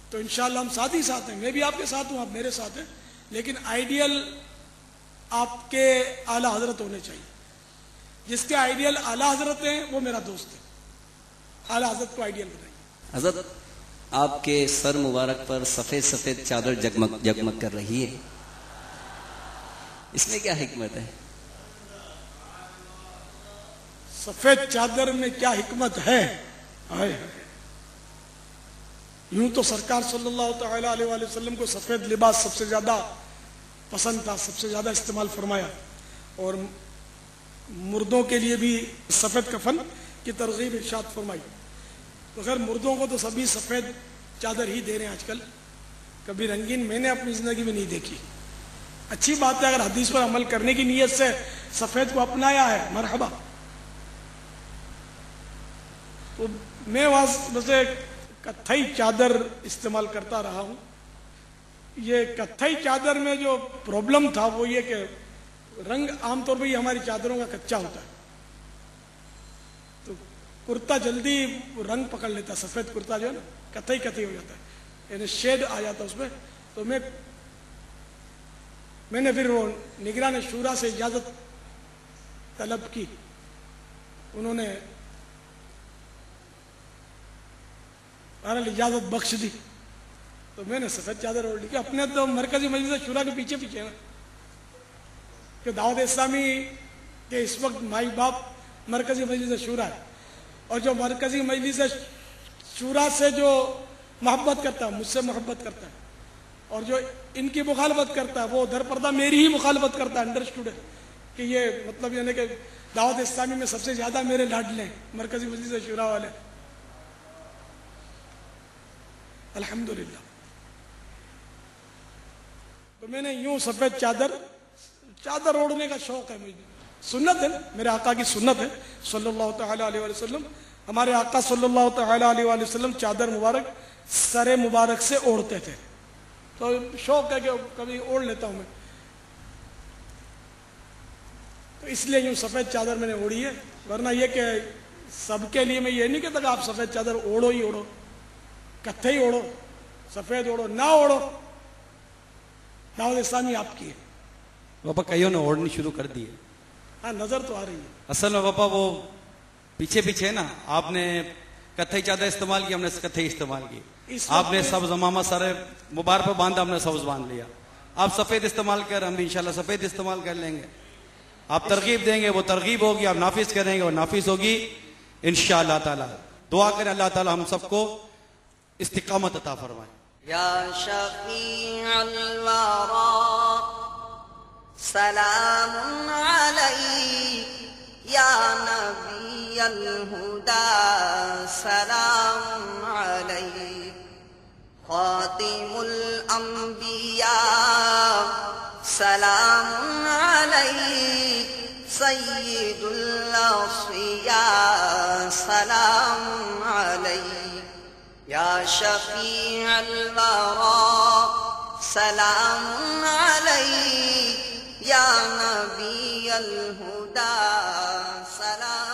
تو انشاءاللہ ہم ساتھ ہی ساتھ ہیں، میں بھی آپ کے ساتھ ہوں، آپ میرے ساتھ ہیں، لیکن آئیڈیل آپ کے اعلیٰ حضرت ہونے چاہیے۔ جس کے آئیڈیل اعلیٰ حضرت ہیں وہ میرا دوست ہے، اعلیٰ حضرت کو آئیڈیل بنائیے۔ حضرت آپ کے سر مبارک پر سفید سفید چادر جگمگ جگمگ کر رہی ہے، اس میں کیا حکمت ہے؟ سفید چادر میں کیا حکمت ہے؟ آئے یوں تو سرکار صلی اللہ تعالی علیہ وآلہ وسلم کو سفید لباس سب سے زیادہ پسند تھا، سب سے زیادہ استعمال فرمایا، اور مردوں کے لیے بھی سفید کفن کی ترغیب ارشاد فرمائی۔ تو خیر مردوں کو تو سبھی سفید چادر ہی دے رہے ہیں آج کل، کبھی رنگین میں نے اپنی زندگی میں نہیں دیکھی۔ اچھی بات ہے اگر حدیث پر عمل کرنے کی نیت سے سفید کو اپنایا ہے، مرحبا۔ تو میں ویسے کتھئی چادر استعمال کرتا رہا ہوں۔ یہ کتھئی چادر میں جو پرابلم تھا وہ یہ کہ رنگ عام طور پہ یہ ہماری چادروں کا کچا ہوتا ہے، تو کرتا جلدی رنگ پکڑ لیتا، سفید کرتا جو ہے نا کتھئی کتھئی ہو جاتا ہے، یعنی شیڈ آ جاتا اس میں۔ تو میں نے پھر وہ نگران شورا سے اجازت طلب کی، انہوں نے اجازت بخش دی، تو میں نے سفید چادر اوڑھ لی کہ اپنے تو مرکزی مجلس شورا کے پیچھے پیچھے نا، کہ دعوت اسلامی کے اس وقت مائی باپ مرکزی مجلس شورا ہے، اور جو مرکزی مجلس شورا سے جو محبت کرتا ہے مجھ سے محبت کرتا ہے، اور جو ان کی مخالفت کرتا ہے وہ در پردہ میری ہی مخالفت کرتا ہے، انڈرسٹوڈ ہے کہ یہ مطلب یعنی کہ دعوت اسلامی میں سب سے زیادہ میرے لاڈلے ہیں مرکزی مجلس شورا والے، الحمدللہ۔ تو میں نے یوں سفید چادر اوڑھنے کا شوق ہے مجھے، سنت ہے، میرے آقا کی سنت ہے صلی اللہ تعالی علیہ وآلہ وسلم۔ ہمارے آقا صلی اللہ تعالی علیہ وآلہ وسلم چادر مبارک سر مبارک سے اوڑھتے تھے. تو شوق ہے کہ کبھی اوڑھ لیتا ہوں میں, تو اس لیے یوں سفید چادر میں نے اوڑھی ہے. ورنہ یہ کہ سب کے لیے میں یہ نہیں کہتا کہ آپ سفید چادر اوڑھو ہی اوڑھو, کتھئی اوڑھو, سفید اوڑھو, نہ اوڑھو. دعوت اسلامی آپ کی ہے. پاپا کئیوں نے اوڑھنی شروع کر دی ہے. ہاں نظر تو آ رہی ہے. اصل میں پاپا وہ پیچھے پیچھے نا, آپ نے کتھئی چادر استعمال کی, ہم نے کتھئی استعمال کی. آپ نے سبز امامہ سر مبارک پہ باندھا, ہم نے سبز باندھ لیا. آپ سفید استعمال کر, ہم بھی انشاءاللہ سفید استعمال کر لیں گے. آپ ترغیب دیں گے وہ ترغیب ہوگی, آپ نافذ کریں گے وہ نافذ ہوگی انشاءاللہ تعالی. دعا کریں اللہ تعالی ہم سب کو استقامت عطا فرمائے. یا شفیع الورا سلام علیک یا نبی الہدا سلام علیک خاتم الانبیاء سلام علیک سید الاصفیاء سلام علیک یا شفیع الورا سلام علیک یا نبی الہدا سلام